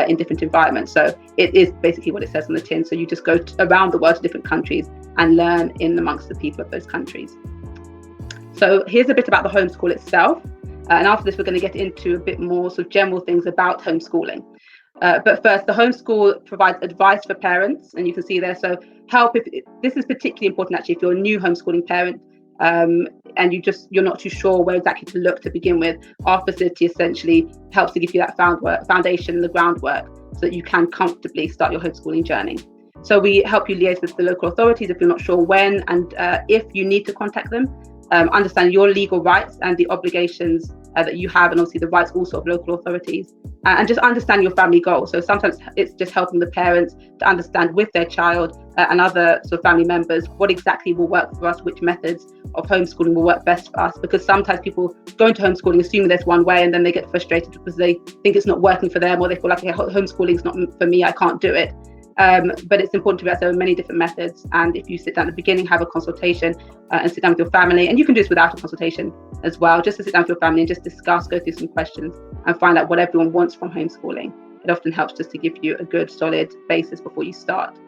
S3: in different environments. So it is basically what it says on the tin. So you just go around the world to different countries and learn in amongst the people of those countries. So here's a bit about the homeschool itself. And after this, we're going to get into a bit more sort of general things about homeschooling. But first, the homeschool provides advice for parents, and you can see there. So help, this is particularly important actually if you're a new homeschooling parent, and you're not too sure where exactly to look to begin with. Our facility essentially helps to give you that foundation and the groundwork so that you can comfortably start your homeschooling journey. So we help you liaise with the local authorities if you're not sure when and if you need to contact them. Understand your legal rights and the obligations that you have, and obviously the rights also of local authorities, and just understand your family goals. So sometimes it's just helping the parents to understand with their child and other sort of family members what exactly will work for us, which methods of homeschooling will work best for us, because sometimes people go into homeschooling assuming there's one way, and then they get frustrated because they think it's not working for them, or they feel like, okay, homeschooling is not for me, I can't do it. But it's important to realize there are many different methods. And if you sit down at the beginning, have a consultation and sit down with your family, and you can do this without a consultation as well, just to sit down with your family and just discuss, go through some questions and find out what everyone wants from homeschooling. It often helps just to give you a good solid basis before you start.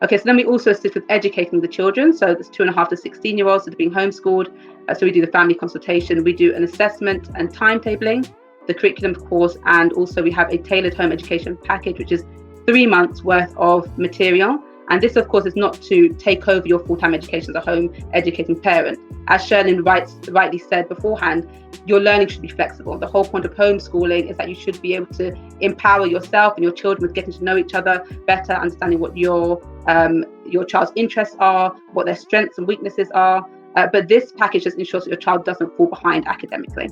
S3: Okay, so then we also assist with educating the children. So there's 2.5 to 16-year-olds that are being homeschooled. So we do the family consultation, we do an assessment and timetabling, the curriculum course, and also we have a tailored home education package, which is 3 months worth of material. And this, of course, is not to take over your full-time education as a home educating parent. As Shirlyn rightly said beforehand, your learning should be flexible. The whole point of homeschooling is that you should be able to empower yourself and your children with getting to know each other better, understanding what your child's interests are, what their strengths and weaknesses are. But this package just ensures that your child doesn't fall behind academically.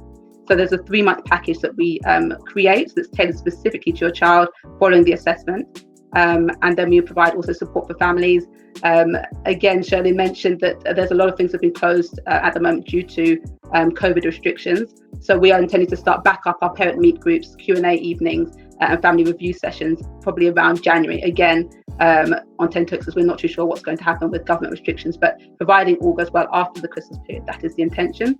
S3: So there's a 3-month package that we create that's tailored specifically to your child following the assessment. And then we provide also support for families. Again, Shirley mentioned that there's a lot of things that have been closed at the moment due to COVID restrictions. So we are intending to start back up our parent meet groups, Q&A evenings, and family review sessions probably around January. Again, on 10 because we're not too sure what's going to happen with government restrictions, but providing all goes well after the Christmas period, that is the intention.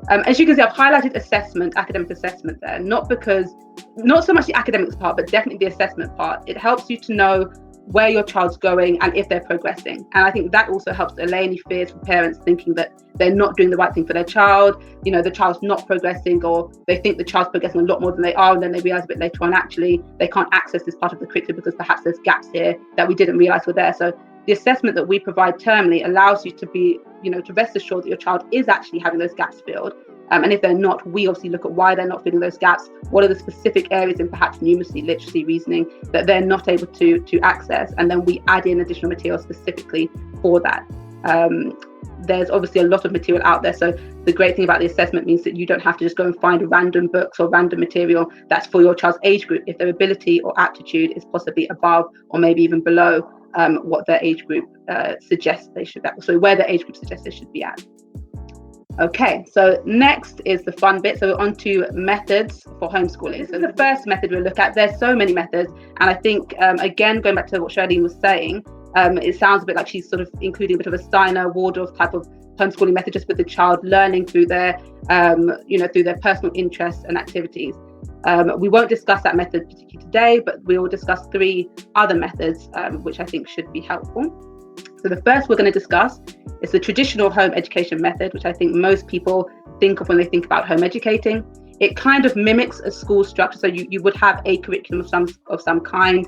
S3: As you can see, I've highlighted assessment, academic assessment there, not so much the academics part, but definitely the assessment part. It helps you to know where your child's going and if they're progressing. And I think that also helps allay any fears from parents thinking that they're not doing the right thing for their child, the child's not progressing, or they think the child's progressing a lot more than they are, and then they realize a bit later on, actually, they can't access this part of the curriculum because perhaps there's gaps here that we didn't realize were there. So the assessment that we provide termly allows you to be, to rest assured that your child is actually having those gaps filled. And if they're not, we obviously look at why they're not filling those gaps. What are the specific areas in perhaps numeracy, literacy, reasoning that they're not able to access? And then we add in additional material specifically for that. There's obviously a lot of material out there. So the great thing about the assessment means that you don't have to just go and find random books or random material that's for your child's age group if their ability or aptitude is possibly above or maybe even below what their age group suggests they should be at. So where their age group suggests they should be at. Okay, so next is the fun bit. So we're on to methods for homeschooling. So the first method we'll look at, there's so many methods. And I think, again, going back to what Shirley was saying, it sounds a bit like she's sort of including a bit of a Steiner, Waldorf type of homeschooling method, just with the child learning through their, through their personal interests and activities. We won't discuss that method particularly today, but we will discuss 3 other methods, which I think should be helpful. So the first we're going to discuss is the traditional home education method, which I think most people think of when they think about home educating. It kind of mimics a school structure. So you would have a curriculum of some kind.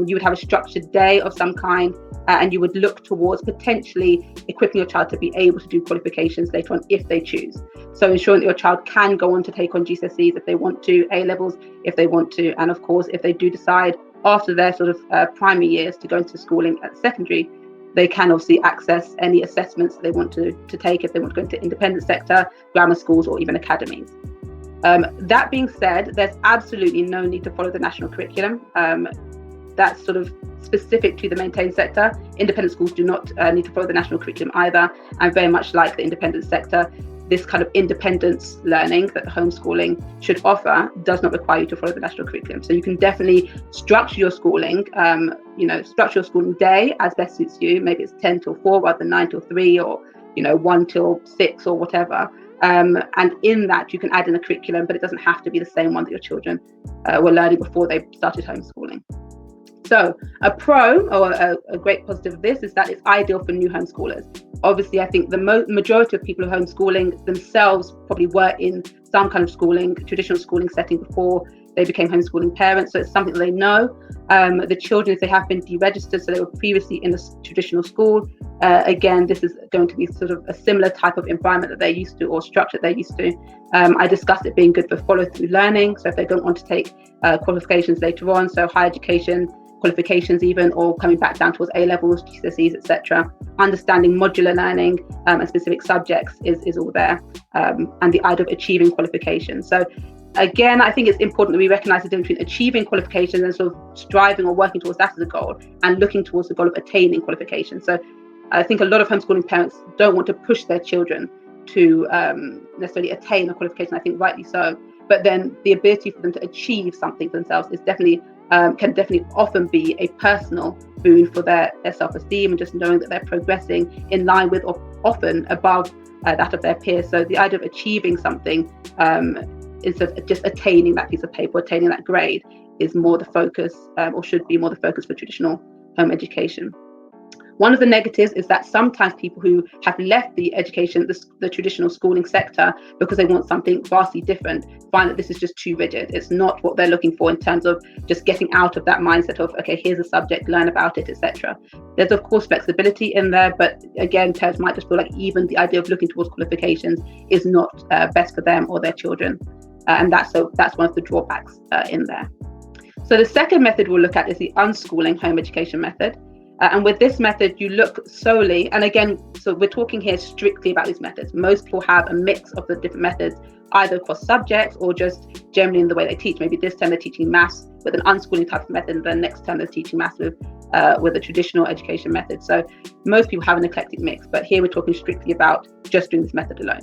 S3: You would have a structured day of some kind, and you would look towards potentially equipping your child to be able to do qualifications later on if they choose. So ensuring that your child can go on to take on GCSEs if they want to, A-levels if they want to, and of course, if they do decide after their sort of primary years to go into schooling at secondary, they can obviously access any assessments they want to take if they want to go into independent sector, grammar schools, or even academies. That being said, there's absolutely no need to follow the national curriculum. That's sort of specific to the maintained sector. Independent schools do not need to follow the national curriculum either. And very much like the independent sector, this kind of independence learning that homeschooling should offer does not require you to follow the national curriculum. So you can definitely structure your schooling, structure your schooling day as best suits you. Maybe it's 10 till 4 rather than 9 till 3 or, 1 till 6 or whatever. And in that you can add in a curriculum, but it doesn't have to be the same one that your children were learning before they started homeschooling. So a pro or a great positive of this is that it's ideal for new homeschoolers. Obviously, I think the majority of people who are homeschooling themselves probably were in some kind of traditional schooling setting before they became homeschooling parents. So it's something that they know. The children, if they have been deregistered, so they were previously in a traditional school, again, this is going to be sort of a similar type of environment that they're used to or structure they're used to. I discussed it being good for follow-through learning. So if they don't want to take qualifications later on, so higher education, qualifications even, or coming back down towards A-levels, GCSEs, etc. Understanding modular learning and specific subjects is all there, and the idea of achieving qualifications. So again, I think it's important that we recognise the difference between achieving qualifications and sort of striving or working towards that as a goal, and looking towards the goal of attaining qualifications. So I think a lot of homeschooling parents don't want to push their children to necessarily attain a qualification, I think rightly so, but then the ability for them to achieve something for themselves is definitely can definitely often be a personal boon for their self-esteem, and just knowing that they're progressing in line with, or often above, that of their peers. So the idea of achieving something, instead of just attaining that piece of paper, attaining that grade, is more the focus, or should be more the focus for traditional home education. One of the negatives is that sometimes people who have left the education, the traditional schooling sector, because they want something vastly different, find that this is just too rigid. It's not what they're looking for in terms of just getting out of that mindset of, okay, here's a subject, learn about it, etc. There's of course flexibility in there, but again, parents might just feel like even the idea of looking towards qualifications is not best for them or their children, and that's one of the drawbacks in there. So the second method we'll look at is the unschooling home education method. And with this method, you look solely, and again, so we're talking here strictly about these methods. Most people have a mix of the different methods, either across subjects or just generally in the way they teach. Maybe this term they're teaching maths with an unschooling type of method, and then next term they're teaching maths with a traditional education method. So most people have an eclectic mix, but here we're talking strictly about just doing this method alone.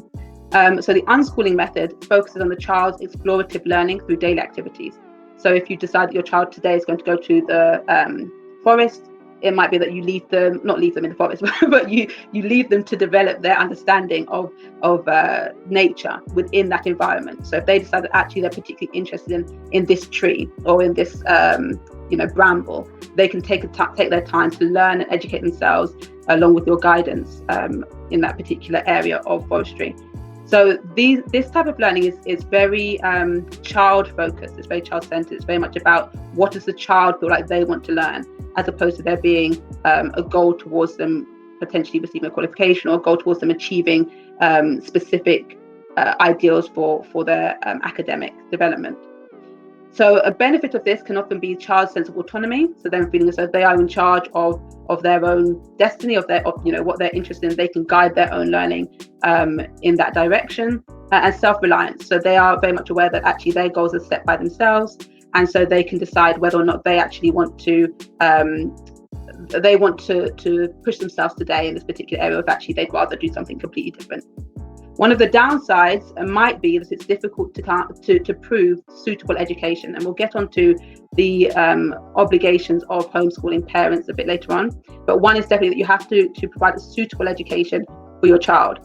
S3: So the unschooling method focuses on the child's explorative learning through daily activities. So if you decide that your child today is going to go to the forest, it might be that you not leave them in the forest, but you leave them to develop their understanding of nature within that environment. So if they decide that actually they're particularly interested in this tree or in this bramble, they can take their time to learn and educate themselves along with your guidance in that particular area of forestry. So this type of learning is very child focused. It's very child centered. It's very much about what does the child feel like they want to learn, as opposed to there being a goal towards them potentially receiving a qualification, or a goal towards them achieving specific ideals for their academic development. So a benefit of this can often be a child's sense of autonomy. So them feeling as though they are in charge of their own destiny, of what they're interested in. They can guide their own learning in that direction, and self-reliance. So they are very much aware that actually their goals are set by themselves, and so they can decide whether or not they actually want to push themselves today in this particular area, of actually they'd rather do something completely different. One of the downsides might be that it's difficult to prove suitable education, and we'll get onto the obligations of homeschooling parents a bit later on. But one is definitely that you have to provide a suitable education for your child.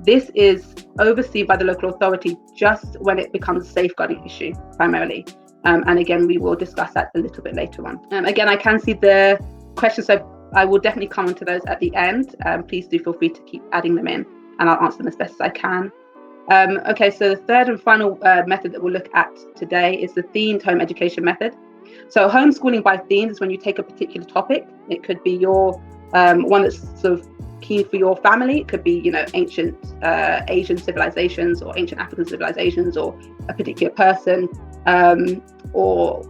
S3: This is overseen by the local authority just when it becomes a safeguarding issue primarily. And again, we will discuss that a little bit later on. Again, I can see the questions, so I will definitely come onto those at the end. Please do feel free to keep adding them in, and I'll answer them as best as I can. Okay, so the third and final method that we'll look at today is the themed home education method. So homeschooling by themes is when you take a particular topic. It could be your one that's sort of key for your family. It could be, ancient Asian civilizations, or ancient African civilizations, or a particular person, or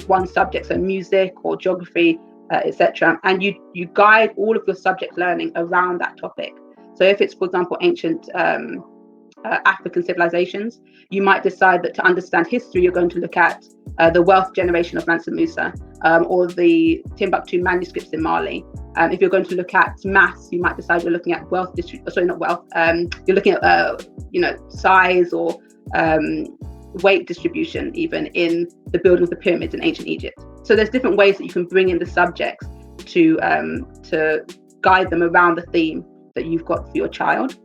S3: one subject, so music or geography, etc. And you guide all of your subject learning around that topic. So if it's, for example, ancient African civilizations, you might decide that to understand history, you're going to look at the wealth generation of Mansa Musa, or the Timbuktu manuscripts in Mali. If you're going to look at maths, you might decide you're looking at you're looking at size or weight distribution, even in the building of the pyramids in ancient Egypt. So there's different ways that you can bring in the subjects to guide them around the theme that you've got for your child.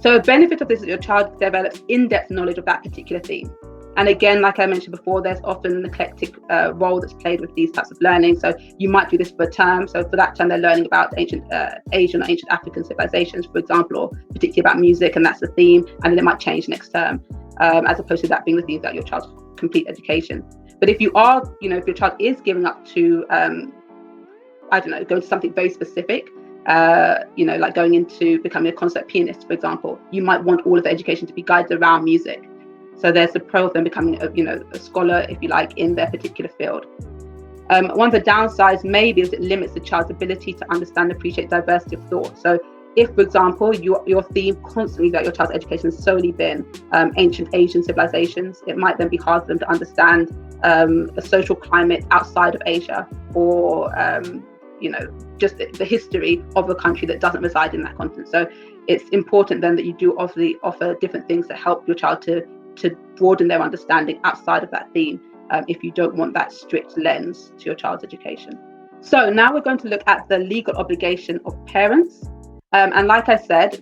S3: So a benefit of this is that your child develops in-depth knowledge of that particular theme. And again, like I mentioned before, there's often an eclectic role that's played with these types of learning. So you might do this for a term. So for that term, they're learning about ancient Asian or ancient African civilizations, for example, or particularly about music, and that's the theme. And then it might change next term, as opposed to that being the theme that your child's complete education. But if you are, if your child is giving up to, going to something very specific, like going into becoming a concert pianist, for example, you might want all of the education to be guided around music. So there's the pro of them becoming a scholar, if you like, in their particular field. One of the downsides maybe is it limits the child's ability to understand and appreciate diversity of thought. So if, for example, your theme constantly that your child's education has solely been ancient Asian civilizations, it might then be hard for them to understand a social climate outside of Asia, or just the history of a country that doesn't reside in that continent. So it's important then that you do offer different things that help your child to broaden their understanding outside of that theme, if you don't want that strict lens to your child's education. So now we're going to look at the legal obligation of parents. And like I said,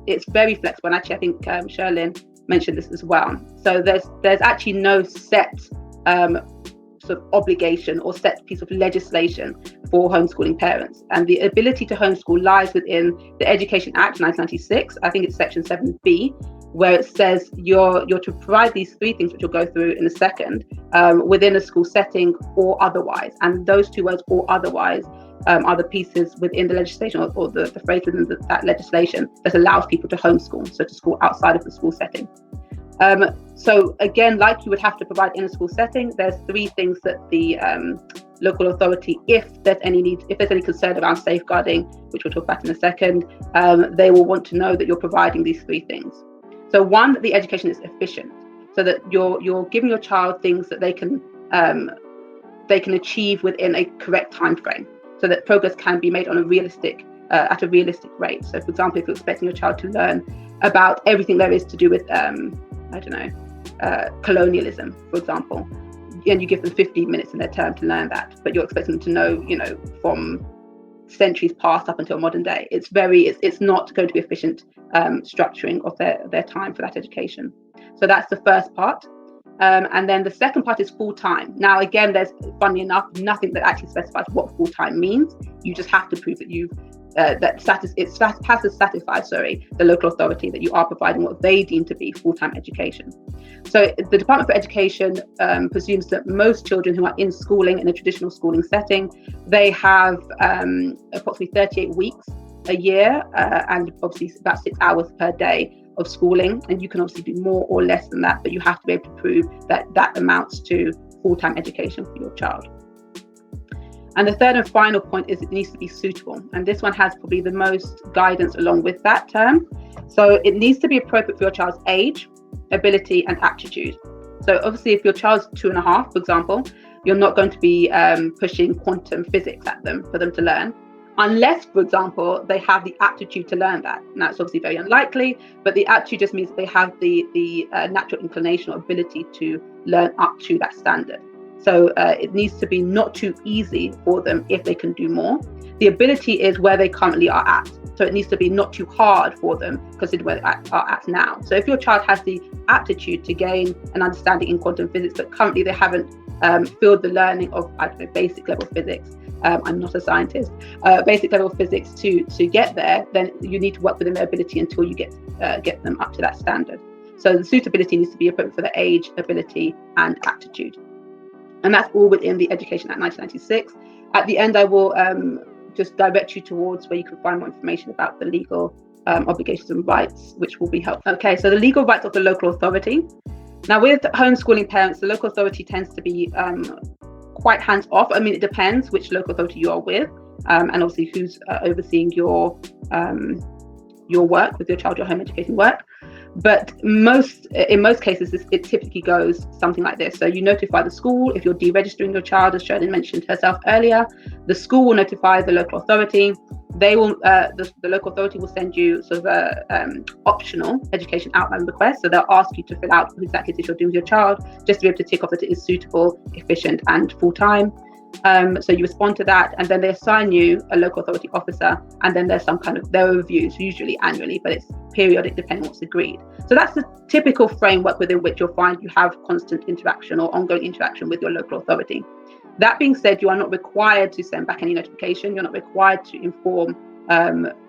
S3: it's very flexible. And actually, I think Shirlyn mentioned this as well. So there's actually no set sort of obligation or set piece of legislation for homeschooling parents. And the ability to homeschool lies within the Education Act 1996. I think it's section 7B, where it says you're to provide these three things, which we'll go through in a second, within a school setting or otherwise. And those two words, or otherwise, are the pieces within the legislation or the phrase within that legislation that allows people to homeschool, so to school outside of the school setting. So again, like you would have to provide in a school setting, there's three things that the local authority, if there's any concern around safeguarding, which we'll talk about in a second, they will want to know that you're providing these three things. So one, that the education is efficient, so that you're giving your child things that they can achieve within a correct time frame, so that progress can be made on a realistic at a realistic rate. So for example, if you're expecting your child to learn about everything there is to do with colonialism, for example, and you give them 15 minutes in their term to learn that, but you're expecting them to know, from centuries past up until modern day. It's not going to be efficient structuring of their time for that education. So that's the first part. And then the second part is full time. Now, again, there's, funny enough, nothing that actually specifies what full time means. You just have to prove that it has to satisfy the local authority that you are providing what they deem to be full-time education. So the Department for Education presumes that most children who are in schooling, in a traditional schooling setting, they have approximately 38 weeks a year, and obviously about 6 hours per day of schooling. And you can obviously do more or less than that, but you have to be able to prove that amounts to full-time education for your child. And the third and final point is it needs to be suitable. And this one has probably the most guidance along with that term. So it needs to be appropriate for your child's age, ability, and aptitude. So obviously, if your child's 2.5, for example, you're not going to be pushing quantum physics at them for them to learn, unless, for example, they have the aptitude to learn that. Now, it's obviously very unlikely, but the aptitude just means that they have the natural inclination or ability to learn up to that standard. So it needs to be not too easy for them if they can do more. The ability is where they currently are at. So it needs to be not too hard for them considered where they are at now. So if your child has the aptitude to gain an understanding in quantum physics, but currently they haven't filled the learning of, basic level physics, I'm not a scientist, basic level physics to get there, then you need to work within their ability until you get them up to that standard. So the suitability needs to be appropriate for the age, ability, and aptitude. And that's all within the Education Act 1996. At the end, I will just direct you towards where you can find more information about the legal obligations and rights, which will be helpful. Okay, so the legal rights of the local authority. Now, with homeschooling parents, the local authority tends to be quite hands-off. I mean, it depends which local authority you are with, and obviously who's overseeing your work with your child, your home education work. But in most cases, it typically goes something like this. So you notify the school if you're deregistering your child, as Shirlyn mentioned herself earlier. The school will notify the local authority. They will, the local authority will send you sort of a optional education outline request. So they'll ask you to fill out what exactly it is you're doing with your child, just to be able to tick off that it is suitable, efficient, and full-time. So you respond to that, and then they assign you a local authority officer, and then there's there are reviews, usually annually, but it's periodic depending on what's agreed. So that's the typical framework within which you'll find you have constant interaction or ongoing interaction with your local authority. That being said, you are not required to send back any notification. You're not required to inform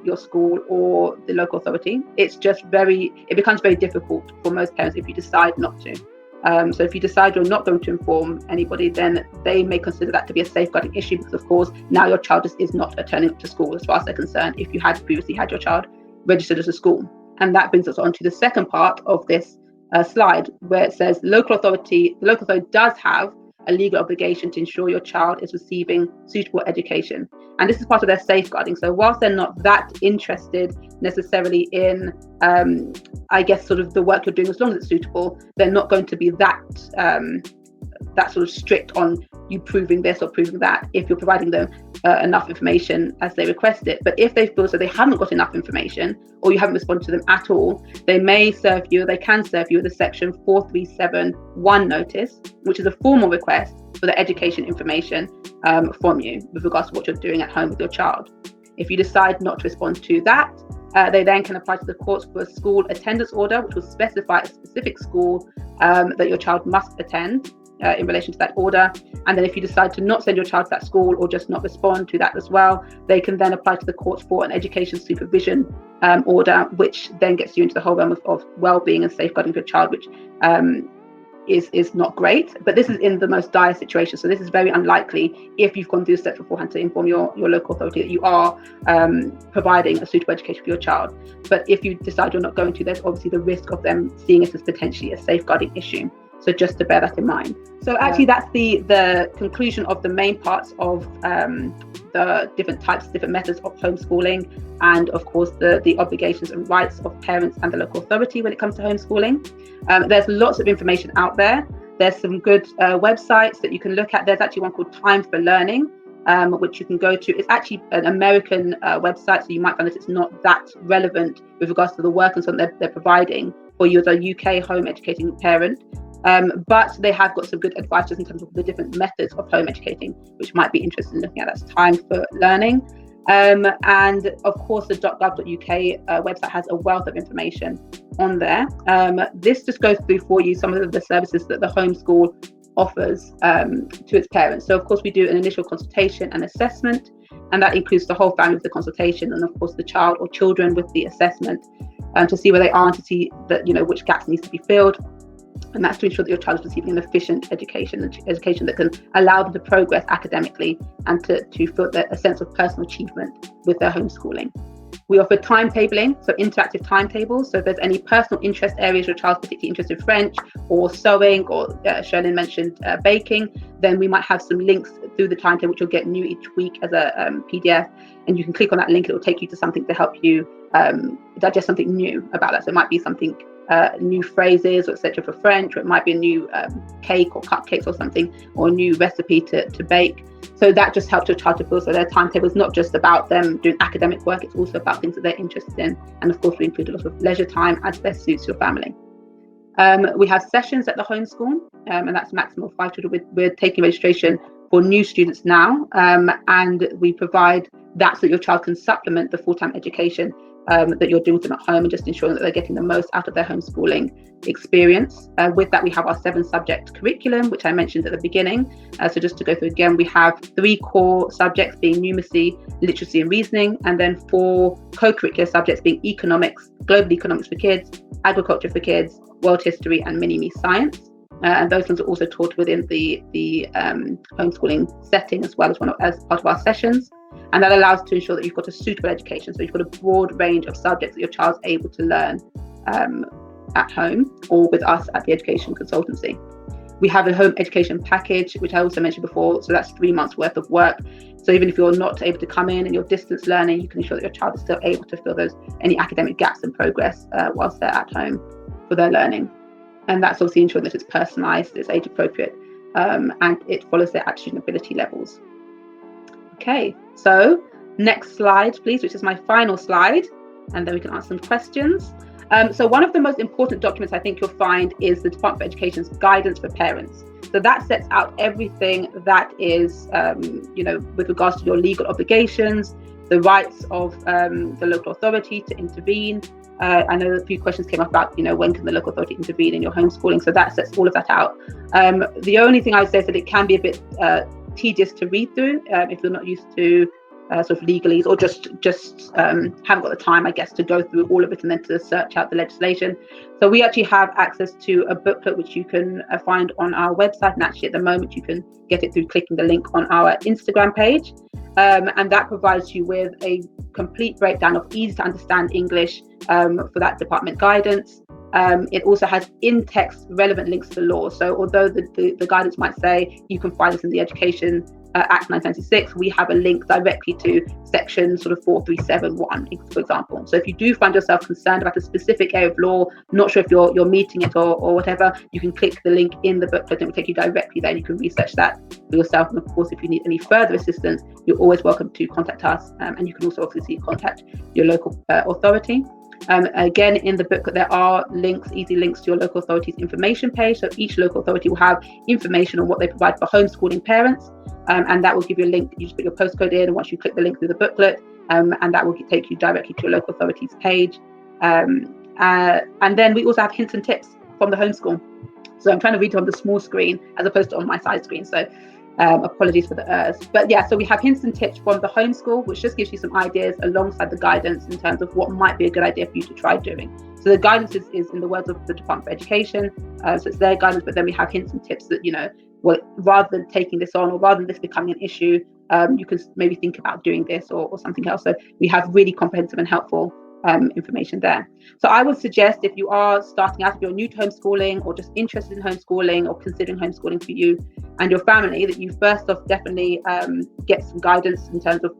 S3: your school or the local authority. It becomes very difficult for most parents if you decide not to. So if you decide you're not going to inform anybody, then they may consider that to be a safeguarding issue, because of course now your child is not turning up to school as far as they're concerned, if you had previously had your child registered as a school. And that brings us on to the second part of this slide, where it says the local authority does have a legal obligation to ensure your child is receiving suitable education. And this is part of their safeguarding. So whilst they're not that interested necessarily in, sort of the work you're doing, as long as it's suitable, they're not going to be that sort of strict on you proving this or proving that if you're providing them enough information as they request it. But if they feel so they haven't got enough information, or you haven't responded to them at all, they can serve you with a section 4371 notice, which is a formal request for the education information from you with regards to what you're doing at home with your child. If you decide not to respond to that, they then can apply to the courts for a school attendance order, which will specify a specific school that your child must attend in relation to that order. And then if you decide to not send your child to that school or just not respond to that as well, they can then apply to the courts for an education supervision order, which then gets you into the whole realm of well-being and safeguarding of your child, which is not great. But this is in the most dire situation. So this is very unlikely if you've gone through steps beforehand to inform your local authority that you are providing a suitable education for your child. But if you decide you're not going to, there's obviously the risk of them seeing it as potentially a safeguarding issue. So just to bear that in mind. So actually that's the conclusion of the main parts of the different methods of homeschooling, and of course the obligations and rights of parents and the local authority when it comes to homeschooling. There's lots of information out there. There's some good websites that you can look at. There's actually one called Time for Learning, which you can go to. It's actually an American website, so you might find that it's not that relevant with regards to the work and so on they're providing for you as a UK home educating parent. But they have got some good advice just in terms of the different methods of home educating, which might be interesting in looking at. That's Time for Learning. And of course, the .gov.uk website has a wealth of information on there. This just goes through for you some of the services that the homeschool offers to its parents. So of course, we do an initial consultation and assessment, and that includes the whole family with the consultation, and of course the child or children with the assessment, to see where they are and to see that, which gaps needs to be filled. And that's to ensure that your child is receiving an efficient education that can allow them to progress academically and to feel a sense of personal achievement with their homeschooling. We offer timetabling, so interactive timetables. So if there's any personal interest areas your child's particularly interested in, French or sewing, or Shirlyn mentioned baking, then we might have some links through the timetable which you'll get new each week as a PDF, and you can click on that link. It will take you to something to help you digest something new about that. So it might be something new phrases or etc. for French, or it might be a new cake or cupcakes or something, or a new recipe to bake. So that just helps your child to feel so their timetable is not just about them doing academic work, it's also about things that they're interested in. And of course we include a lot of leisure time as best suits your family. We have sessions at the homeschool, and that's maximum of 5 children. We're taking registration for new students now, and we provide that so that your child can supplement the full-time education that you're doing with them at home, and just ensuring that they're getting the most out of their homeschooling experience. With that, we have our 7-subject curriculum, which I mentioned at the beginning. So just to go through again, we have 3 core subjects being numeracy, literacy and reasoning, and then 4 co-curricular subjects being economics, global economics for kids, agriculture for kids, world history and mini-me science. And those ones are also taught within the homeschooling setting as well as part of our sessions. And that allows to ensure that you've got a suitable education. So you've got a broad range of subjects that your child's able to learn at home or with us at the education consultancy. We have a home education package, which I also mentioned before. So that's 3 months worth of work. So even if you're not able to come in and you're distance learning, you can ensure that your child is still able to fill any academic gaps and progress whilst they're at home for their learning. And that's obviously ensuring that it's personalised, it's age appropriate, and it follows their attitude and ability levels. Okay, so next slide, please, which is my final slide, and then we can answer some questions. So one of the most important documents I think you'll find is the Department for Education's guidance for parents. So that sets out everything that is, with regards to your legal obligations, the rights of the local authority to intervene. I know a few questions came up about, when can the local authority intervene in your homeschooling? So that sets all of that out. The only thing I would say is that it can be a bit tedious to read through if you're not used to sort of legalese, or just haven't got the time, I guess, to go through all of it and then to search out the legislation. So we actually have access to a booklet which you can find on our website, and actually at the moment you can get it through clicking the link on our Instagram page, and that provides you with a complete breakdown of easy to understand English for that department guidance. It also has in-text relevant links to law. So although the guidance might say you can find this in the education Act 1996, we have a link directly to section sort of 4371, for example. So if you do find yourself concerned about a specific area of law, not sure if you're meeting it or whatever, you can click the link in the booklet and it will take you directly there. You can research that for yourself. And of course, if you need any further assistance, you're always welcome to contact us. And you can also obviously contact your local authority. Again, in the book, there are links, easy links to your local authority's information page. So each local authority will have information on what they provide for homeschooling parents. And that will give you a link. You just put your postcode in, and once you click the link through the booklet, and that will take you directly to your local authority's page. And then we also have hints and tips from the homeschool. So I'm trying to read it on the small screen as opposed to on my side screen. So apologies for the errors. But yeah, so we have hints and tips from the homeschool, which just gives you some ideas alongside the guidance in terms of what might be a good idea for you to try doing. So the guidance is in the words of the Department for Education. So it's their guidance, but then we have hints and tips that, well, rather than taking this on or rather than this becoming an issue, you can maybe think about doing this or something else. So we have really comprehensive and helpful information there. So I would suggest, if you are starting out, if you're new to homeschooling or just interested in homeschooling or considering homeschooling for you and your family, that you first off definitely get some guidance in terms of,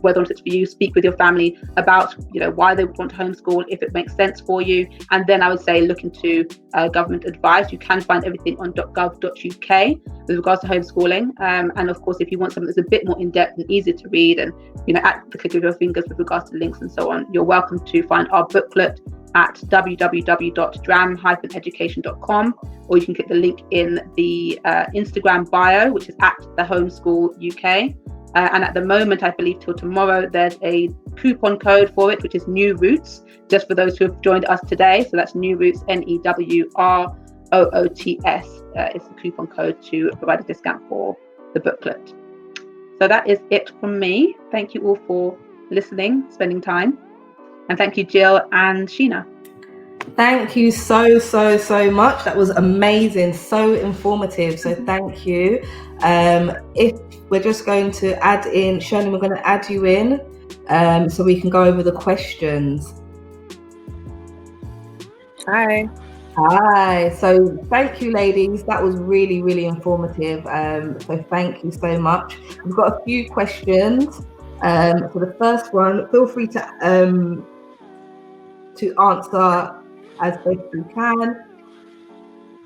S3: whether or not it's for you, speak with your family about, why they would want to homeschool, if it makes sense for you. And then I would say look into government advice. You can find everything on .gov.uk with regards to homeschooling. And of course, if you want something that's a bit more in-depth and easier to read and, at the click of your fingers with regards to links and so on, you're welcome to find our booklet at www.dram-education.com, or you can click the link in the Instagram bio, which is at the Homeschool UK. And at the moment, I believe till tomorrow, there's a coupon code for it, which is New Roots, just for those who have joined us today. So that's New Roots, NEWROOTS. It's the coupon code to provide a discount for the booklet. So that is it from me. Thank you all for listening, spending time. And thank you, Jill and Sheena.
S1: Thank you so much. That was amazing, so informative. So thank you. If we're just going to add in, Shirley, we're going to add you in so we can go over the questions.
S2: Hi.
S1: So thank you, ladies. That was really, really informative. So thank you so much. We've got a few questions. For the first one, feel free to answer as best you can.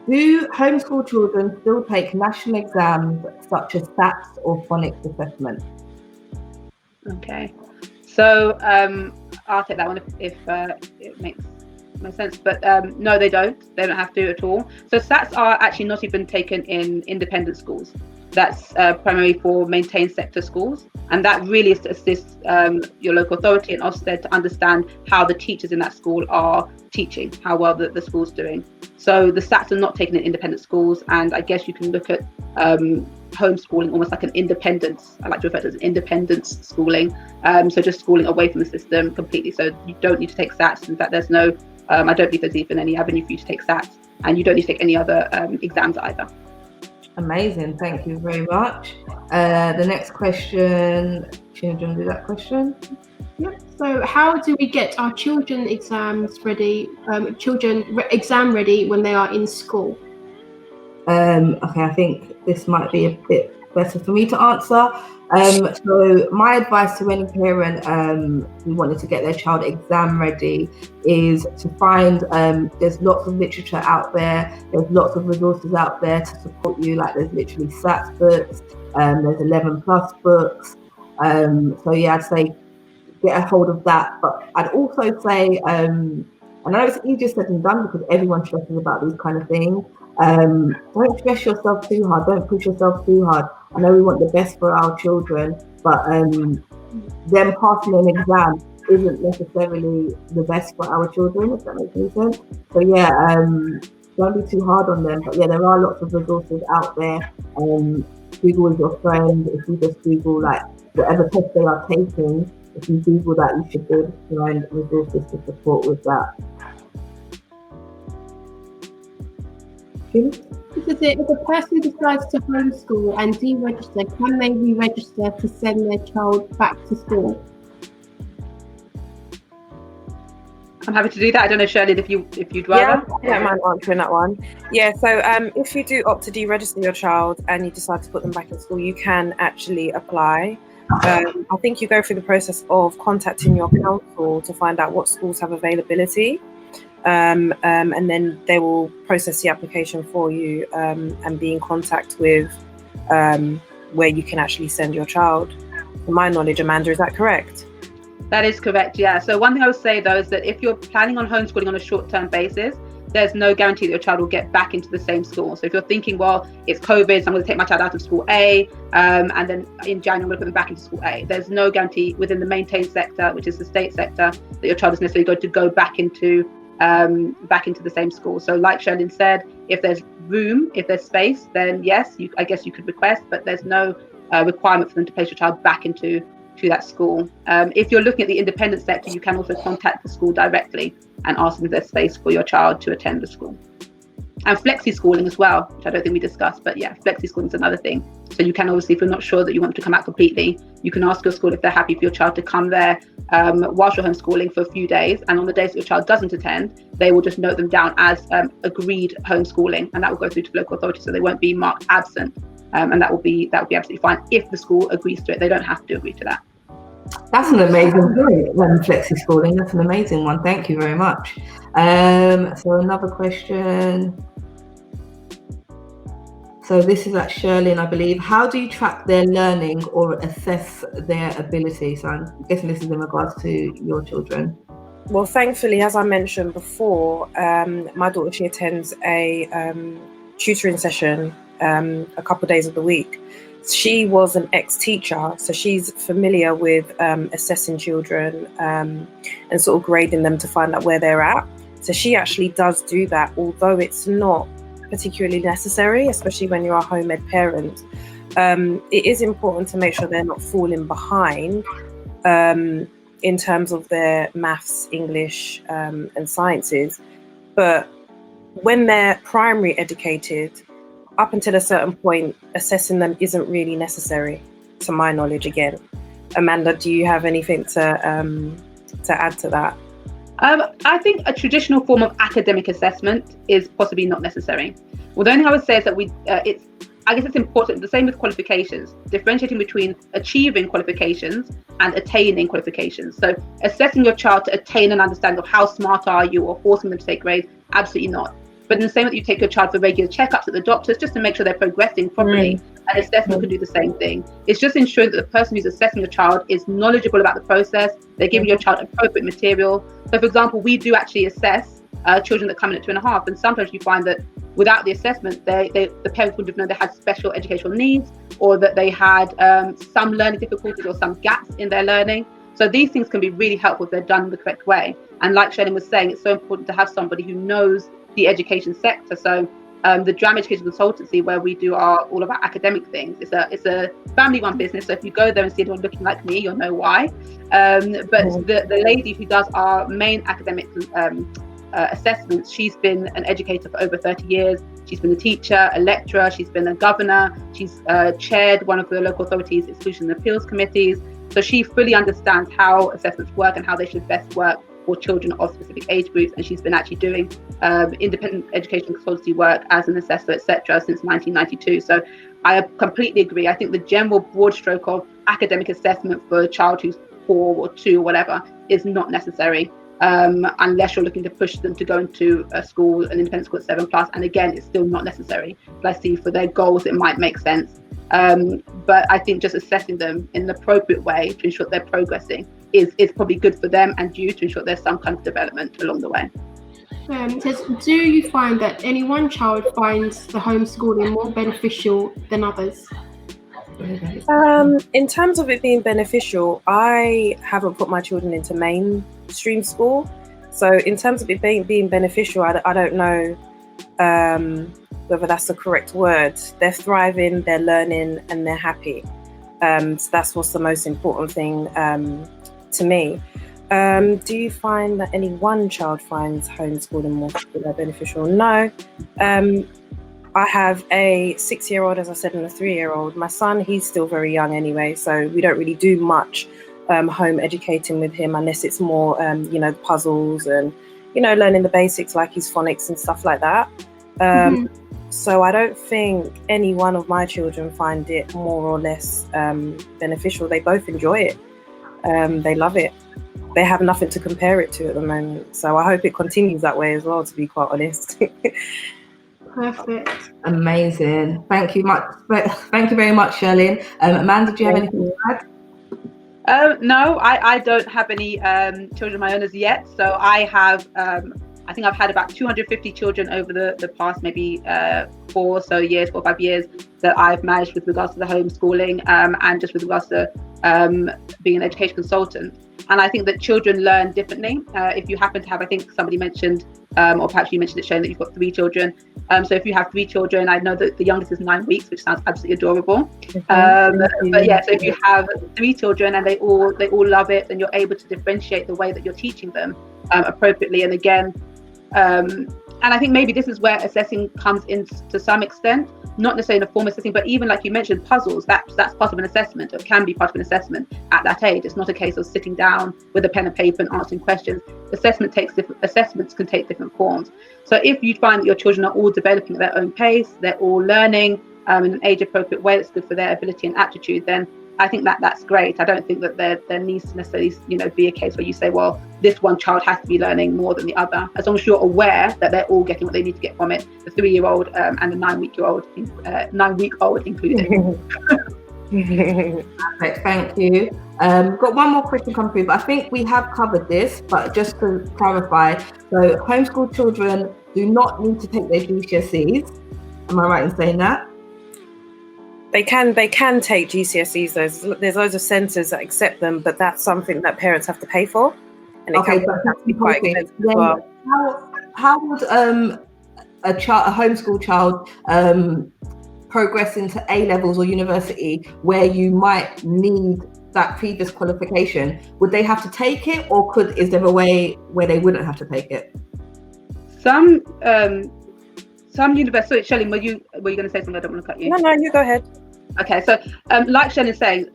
S1: Do homeschool children still take national exams such as SATs or phonics assessment?
S3: Okay, so I'll take that one if it makes no sense, but no, they don't have to at all. So SATs are actually not even taken in independent schools. That's primarily for maintained sector schools, and that really is to assist your local authority and Ofsted to understand how the teachers in that school are teaching, how well the school's doing. So the SATs are not taken in independent schools, and I guess you can look at homeschooling almost like an independence. I like to refer to it as independence schooling. So just schooling away from the system completely. So you don't need to take SATs. In fact, there's no, I don't believe there's even any avenue for you to take SATs, and you don't need to take any other exams either.
S1: Amazing, thank you very much. The next question, do you want to do that question?
S4: Yep. So how do we get our children exam ready when they are in school?
S1: Okay, I think this might be a bit better for me to answer. So my advice to any parent who wanted to get their child exam ready is to find, there's lots of literature out there, there's lots of resources out there to support you, like there's literally SATs books, there's 11 plus books. So yeah, I'd say get a hold of that. But I'd also say, I know it's easier said than done because everyone stresses about these kind of things. Don't stress yourself too hard, don't push yourself too hard. I know we want the best for our children, but them passing an exam isn't necessarily the best for our children, if that makes any sense. So yeah, don't be too hard on them. But yeah, there are lots of resources out there. Google is your friend. If you just Google like whatever test they are taking, if you Google that, you should be able to find resources to support with that.
S4: If a person decides to homeschool and deregister, can they re-register to send their child back to school?
S3: I'm happy to do that. I don't know, Shirlyn, if you'd rather.
S2: Yeah, I don't mind answering that one. Yeah, so if you do opt to deregister your child and you decide to put them back in school, you can actually apply. I think you go through the process of contacting your council to find out what schools have availability, and then they will process the application for you and be in contact with where you can actually send your child. To my knowledge, Amanda, is that correct?
S3: That is correct, yeah. So one thing I would say though is that if you're planning on homeschooling on a short-term basis, there's no guarantee that your child will get back into the same school. So if you're thinking, well, it's COVID, so I'm going to take my child out of school A, and then in January I'm going to put them back into school A. There's no guarantee within the maintained sector, which is the state sector, that your child is necessarily going to go back into the same school. So like Shirlyn said, if there's room, if there's space, then yes, I guess you could request, but there's no requirement for them to place your child back into that school. If you're looking at the independent sector, you can also contact the school directly and ask them if there's space for your child to attend the school. And flexi schooling as well, which I don't think we discussed, but yeah, flexi schooling is another thing. So you can obviously, if you're not sure that you want to come out completely, you can ask your school if they're happy for your child to come there whilst you're homeschooling for a few days. And on the days that your child doesn't attend, they will just note them down as agreed homeschooling, and that will go through to the local authority, so they won't be marked absent. And that will be absolutely fine if the school agrees to it. They don't have to agree to that.
S1: That's an amazing point, flexi schooling. That's an amazing one. Thank you very much. So another question. So this is at Shirlyn, I believe. How do you track their learning or assess their ability? So I'm guessing this is in regards to your children.
S2: Well, thankfully, as I mentioned before, my daughter, she attends a tutoring session a couple of days of the week. She was an ex-teacher, so she's familiar with assessing children and sort of grading them to find out where they're at. So she actually does do that, although it's not particularly necessary, especially when you're a home ed parent. It is important to make sure they're not falling behind in terms of their maths, English and sciences. But when they're primary educated, up until a certain point, assessing them isn't really necessary, to my knowledge again. Amanda, do you have anything to add to that?
S3: I think a traditional form of academic assessment is possibly not necessary. Well, the only thing I would say is that I guess it's important, the same with qualifications, differentiating between achieving qualifications and attaining qualifications. So assessing your child to attain an understanding of how smart are you, or forcing them to take grades, absolutely not. But in the same way that you take your child for regular checkups at the doctors just to make sure they're progressing properly, an assessment could do the same thing. It's just ensuring that the person who's assessing your child is knowledgeable about the process, they're giving your child appropriate material. So for example, we do actually assess children that come in at 2.5, and sometimes you find that without the assessment, the parents would have known they had special educational needs, or that they had some learning difficulties or some gaps in their learning. So these things can be really helpful if they're done in the correct way. And like Shirlyn was saying, it's so important to have somebody who knows the education sector. So the Drama Education Consultancy, where we do all of our academic things, it's a family-run business. So if you go there and see anyone looking like me, you'll know why. But the lady who does our main academic assessments, she's been an educator for over 30 years. She's been a teacher, a lecturer, she's been a governor, she's chaired one of the local authorities' exclusion and appeals committees. So she fully understands how assessments work and how they should best work for children of specific age groups, and she's been actually doing independent education consultancy work as an assessor, etc., since 1992. So I completely agree. I think the general broad stroke of academic assessment for a child who's 4 or 2 or whatever is not necessary, unless you're looking to push them to go into a school, an independent school at 7+, and again, it's still not necessary. But I see for their goals it might make sense. But I think just assessing them in an appropriate way to ensure they're progressing is probably good for them and you, to ensure there's some kind of development along the way.
S4: Do you find that any one child finds the homeschooling more beneficial than others?
S2: In terms of it being beneficial, I haven't put my children into mainstream school. So in terms of it being beneficial, I don't know whether that's the correct word. They're thriving, they're learning, and they're happy. So that's what's the most important thing to me. Do you find that any one child finds homeschooling more beneficial? No. I have a 6-year-old, as I said, and a 3-year-old. My son, he's still very young anyway, so we don't really do much home educating with him unless it's more, puzzles and, learning the basics like his phonics and stuff like that. So I don't think any one of my children find it more or less beneficial. They both enjoy it. They love it. They have nothing to compare it to at the moment. So I hope it continues that way as well, to be quite honest.
S4: Perfect.
S1: Amazing. Thank you very much, Shirlyn. Amanda, do you have anything to add?
S3: No, I don't have any children of my own as yet. So I have, I think I've had about 250 children over the past maybe 4 or 5 years that I've managed with regards to the homeschooling and just with regards to being an education consultant. And I think that children learn differently. If you happen to have, I think somebody mentioned, or perhaps you mentioned it, Shane, that you've got 3 children. So if you have 3 children, I know that the youngest is 9 weeks, which sounds absolutely adorable. But yeah, so if you have 3 children and they all love it, and you're able to differentiate the way that you're teaching them appropriately. And again, and I think maybe this is where assessing comes in to some extent, not necessarily in a formal assessing, but even like you mentioned, puzzles, that's part of an assessment, or can be part of an assessment at that age. It's not a case of sitting down with a pen and paper and answering questions. Assessments can take different forms. So if you find that your children are all developing at their own pace, they're all learning in an age appropriate way that's good for their ability and aptitude, then I think that's great. I don't think that there needs to necessarily, be a case where you say, well, this one child has to be learning more than the other. As long as you're aware that they're all getting what they need to get from it, the 3-year-old and the 9-week-old included.
S1: Perfect, thank you. Got one more question come through, but I think we have covered this, but just to clarify, so homeschool children do not need to take their GCSEs. Am I right in saying that?
S2: They can take GCSEs. There's loads of centres that accept them, but that's something that parents have to pay for, and it can have to be quite expensive as well.
S1: How would a homeschool child progress into A levels or university where you might need that previous qualification? Would they have to take it, or is there a way where they wouldn't have to take it?
S3: Some universities. Shirley, were you going to say something? I don't want to cut you.
S2: No, you go ahead.
S3: Okay, so like Shirley was saying,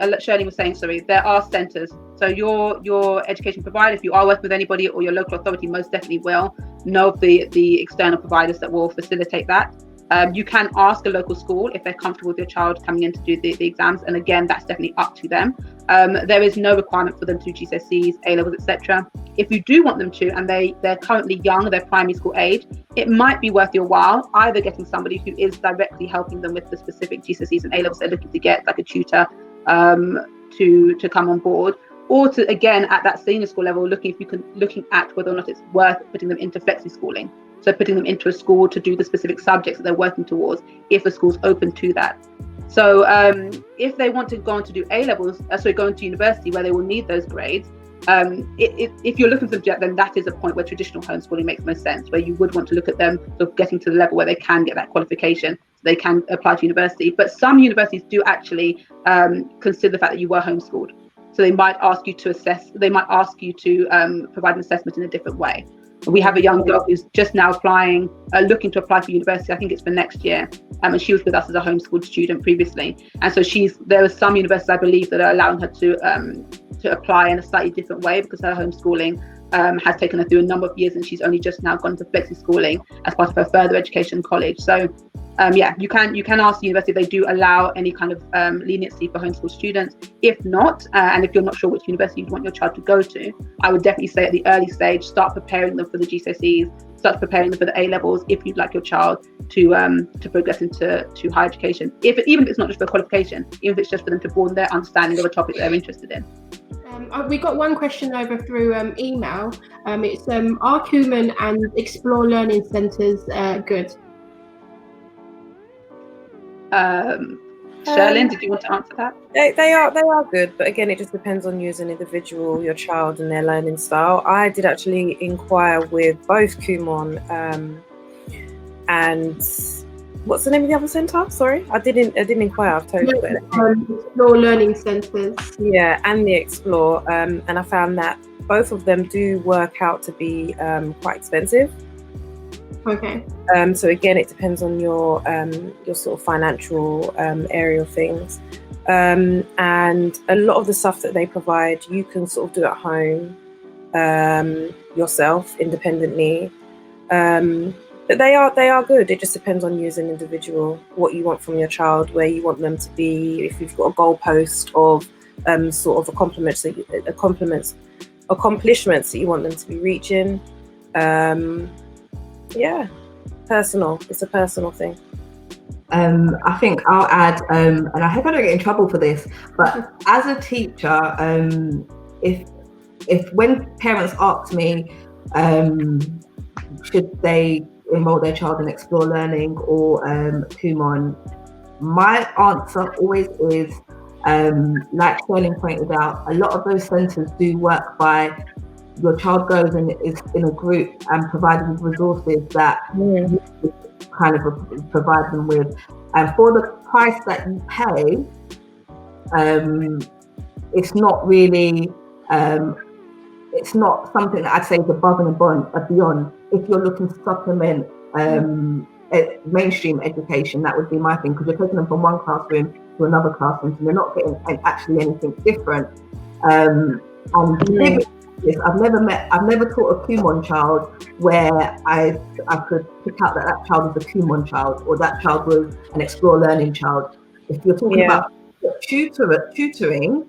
S3: there are centres. So your education provider, if you are working with anybody, or your local authority, most definitely will know of the external providers that will facilitate that. You can ask a local school if they're comfortable with your child coming in to do the exams, and again, that's definitely up to them. There is no requirement for them to do GCSEs, A-levels, etc. If you do want them to, and they're currently young, they're primary school age, it might be worth your while either getting somebody who is directly helping them with the specific GCSEs and A-levels they're looking to get, like a tutor, to come on board, or to, again, at that senior school level, looking at whether or not it's worth putting them into flexi schooling. So putting them into a school to do the specific subjects that they're working towards, if the school's open to that. So if they want to go on to do A-levels, go into university where they will need those grades, if you're looking for them, then that is a point where traditional homeschooling makes most sense, where you would want to look at them sort of getting to the level where they can get that qualification, so they can apply to university. But some universities do actually consider the fact that you were homeschooled. So they might ask you to assess, they might ask you to provide an assessment in a different way. We have a young girl who's just now looking to apply for university. I think it's for next year. And she was with us as a homeschooled student previously. And so there are some universities, I believe, that are allowing her to apply in a slightly different way, because her homeschooling has taken her through a number of years, and she's only just now gone to flexi schooling as part of her further education college. So you can ask the university if they do allow any kind of leniency for homeschool students. If not, and if you're not sure which university you want your child to go to, I would definitely say at the early stage, start preparing them for the GCSEs, start preparing them for the A-levels if you'd like your child to progress into higher education. Even if it's not just for qualification, even if it's just for them to broaden their understanding of a topic they're interested in.
S4: We got one question over through email. It's are Kuman and Explore Learning Centres good?
S3: Shirlyn, did you want to answer that?
S2: They are good, but again, it just depends on you as an individual, your child, and their learning style. I did actually inquire with both Kumon and what's the name of the other centre? Sorry, I didn't inquire. I've totally
S4: Explore Learning Centres.
S2: Yeah, and the Explore, and I found that both of them do work out to be quite expensive.
S4: Okay.
S2: So again, it depends on your sort of financial area of things. And a lot of the stuff that they provide, you can sort of do at home yourself independently. But they are good. It just depends on you as an individual, what you want from your child, where you want them to be. If you've got a goalpost of sort of accomplishments that you want them to be reaching. Yeah, personal. It's a personal thing.
S1: I think I'll add, and I hope I don't get in trouble for this, but as a teacher, if when parents ask me, should they enroll their child in Explore Learning or Kumon, my answer always is, like Shirlyn pointed out, a lot of those centres do work by your child goes and is in a group and provided with resources that you kind of provide them with. And for the price that you pay, it's not really, it's not something that I'd say is above and beyond. If you're looking to supplement mainstream education, that would be my thing, because you're taking them from one classroom to another classroom, so they're not getting actually anything different. I've never taught a Kumon child where I could pick out that child was a Kumon child or that child was an Explore Learning child. If you're talking about tutoring,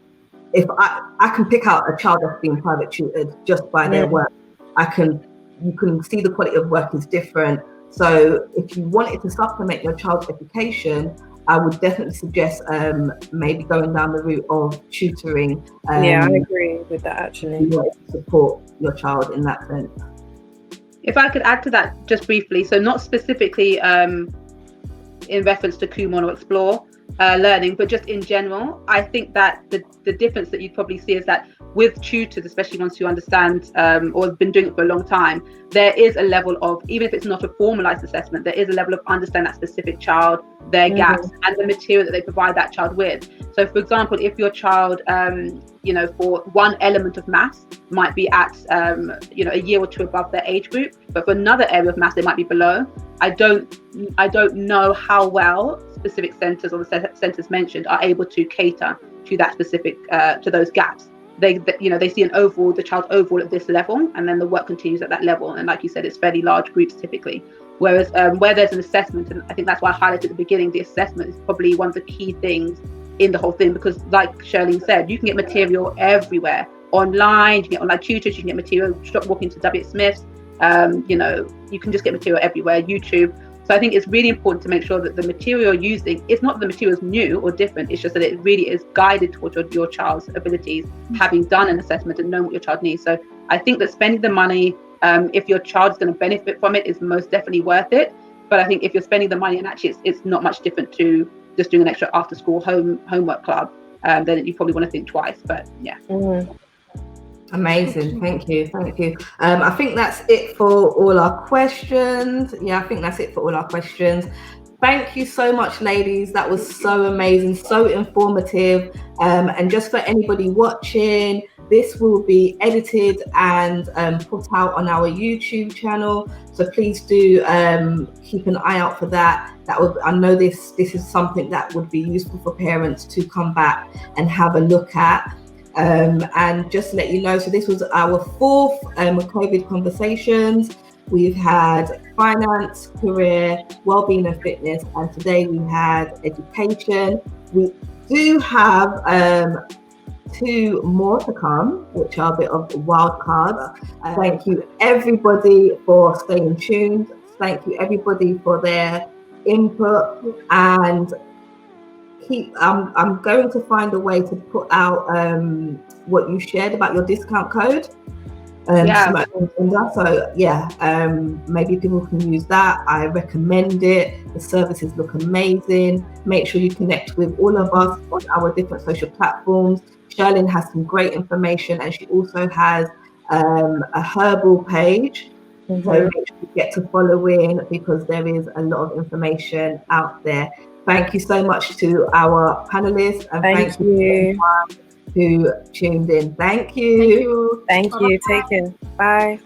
S1: if I can pick out a child that's being private tutored just by their work. You can see the quality of work is different. So if you wanted to supplement your child's education, I would definitely suggest maybe going down the route of tutoring.
S2: I agree with that, actually.
S1: You want to support your child in that sense.
S3: If I could add to that just briefly, so not specifically in reference to Kumon or Explore Learning, but just in general, I think that the difference that you'd probably see is that with tutors, especially ones who understand or have been doing it for a long time, there is a level of, even if it's not a formalized assessment, there is a level of understanding that specific child, their gaps, and the material that they provide that child with. So for example, if your child, for one element of maths might be at, a year or two above their age group, but for another area of maths, they might be below. I don't know how well specific centres or the centres mentioned are able to cater to that specific, to those gaps. They see the child overall at this level, and then the work continues at that level. And like you said, it's fairly large groups typically. Whereas where there's an assessment, and I think that's why I highlighted at the beginning, the assessment is probably one of the key things in the whole thing, because like Shirlyn said, you can get material everywhere. Online, you can get online tutors, you can get material, stop walking to W. Smith's, you can just get material everywhere, YouTube. So I think it's really important to make sure that the material you're using, it's not that the material is new or different, it's just that it really is guided towards your child's abilities, having done an assessment and knowing what your child needs. So I think that spending the money, if your child's going to benefit from it, is most definitely worth it. But I think if you're spending the money and actually it's not much different to just doing an extra after school homework club, then you probably want to think twice. But yeah.
S1: Amazing. Thank you. I think that's it for all our questions. Thank you so much, ladies. That was so amazing, so informative. And just for anybody watching, this will be edited and put out on our YouTube channel. So please do keep an eye out for that. I know this is something that would be useful for parents to come back and have a look at. And just to let you know, so this was our fourth COVID conversations. We've had finance, career, well-being and fitness, and today we had education. We do have 2 more to come, which are a bit of wild cards. Thank you everybody for staying tuned. Thank you everybody for their input, and I'm going to find a way to put out what you shared about your discount code. So maybe people can use that. I recommend it. The services look amazing. Make sure you connect with all of us on our different social platforms. Shirlyn has some great information, and she also has a herbal page. So make sure you get to follow in, because there is a lot of information out there. Thank you so much to our panelists, and thank you to everyone who tuned in. Thank you.
S2: Take care. Bye.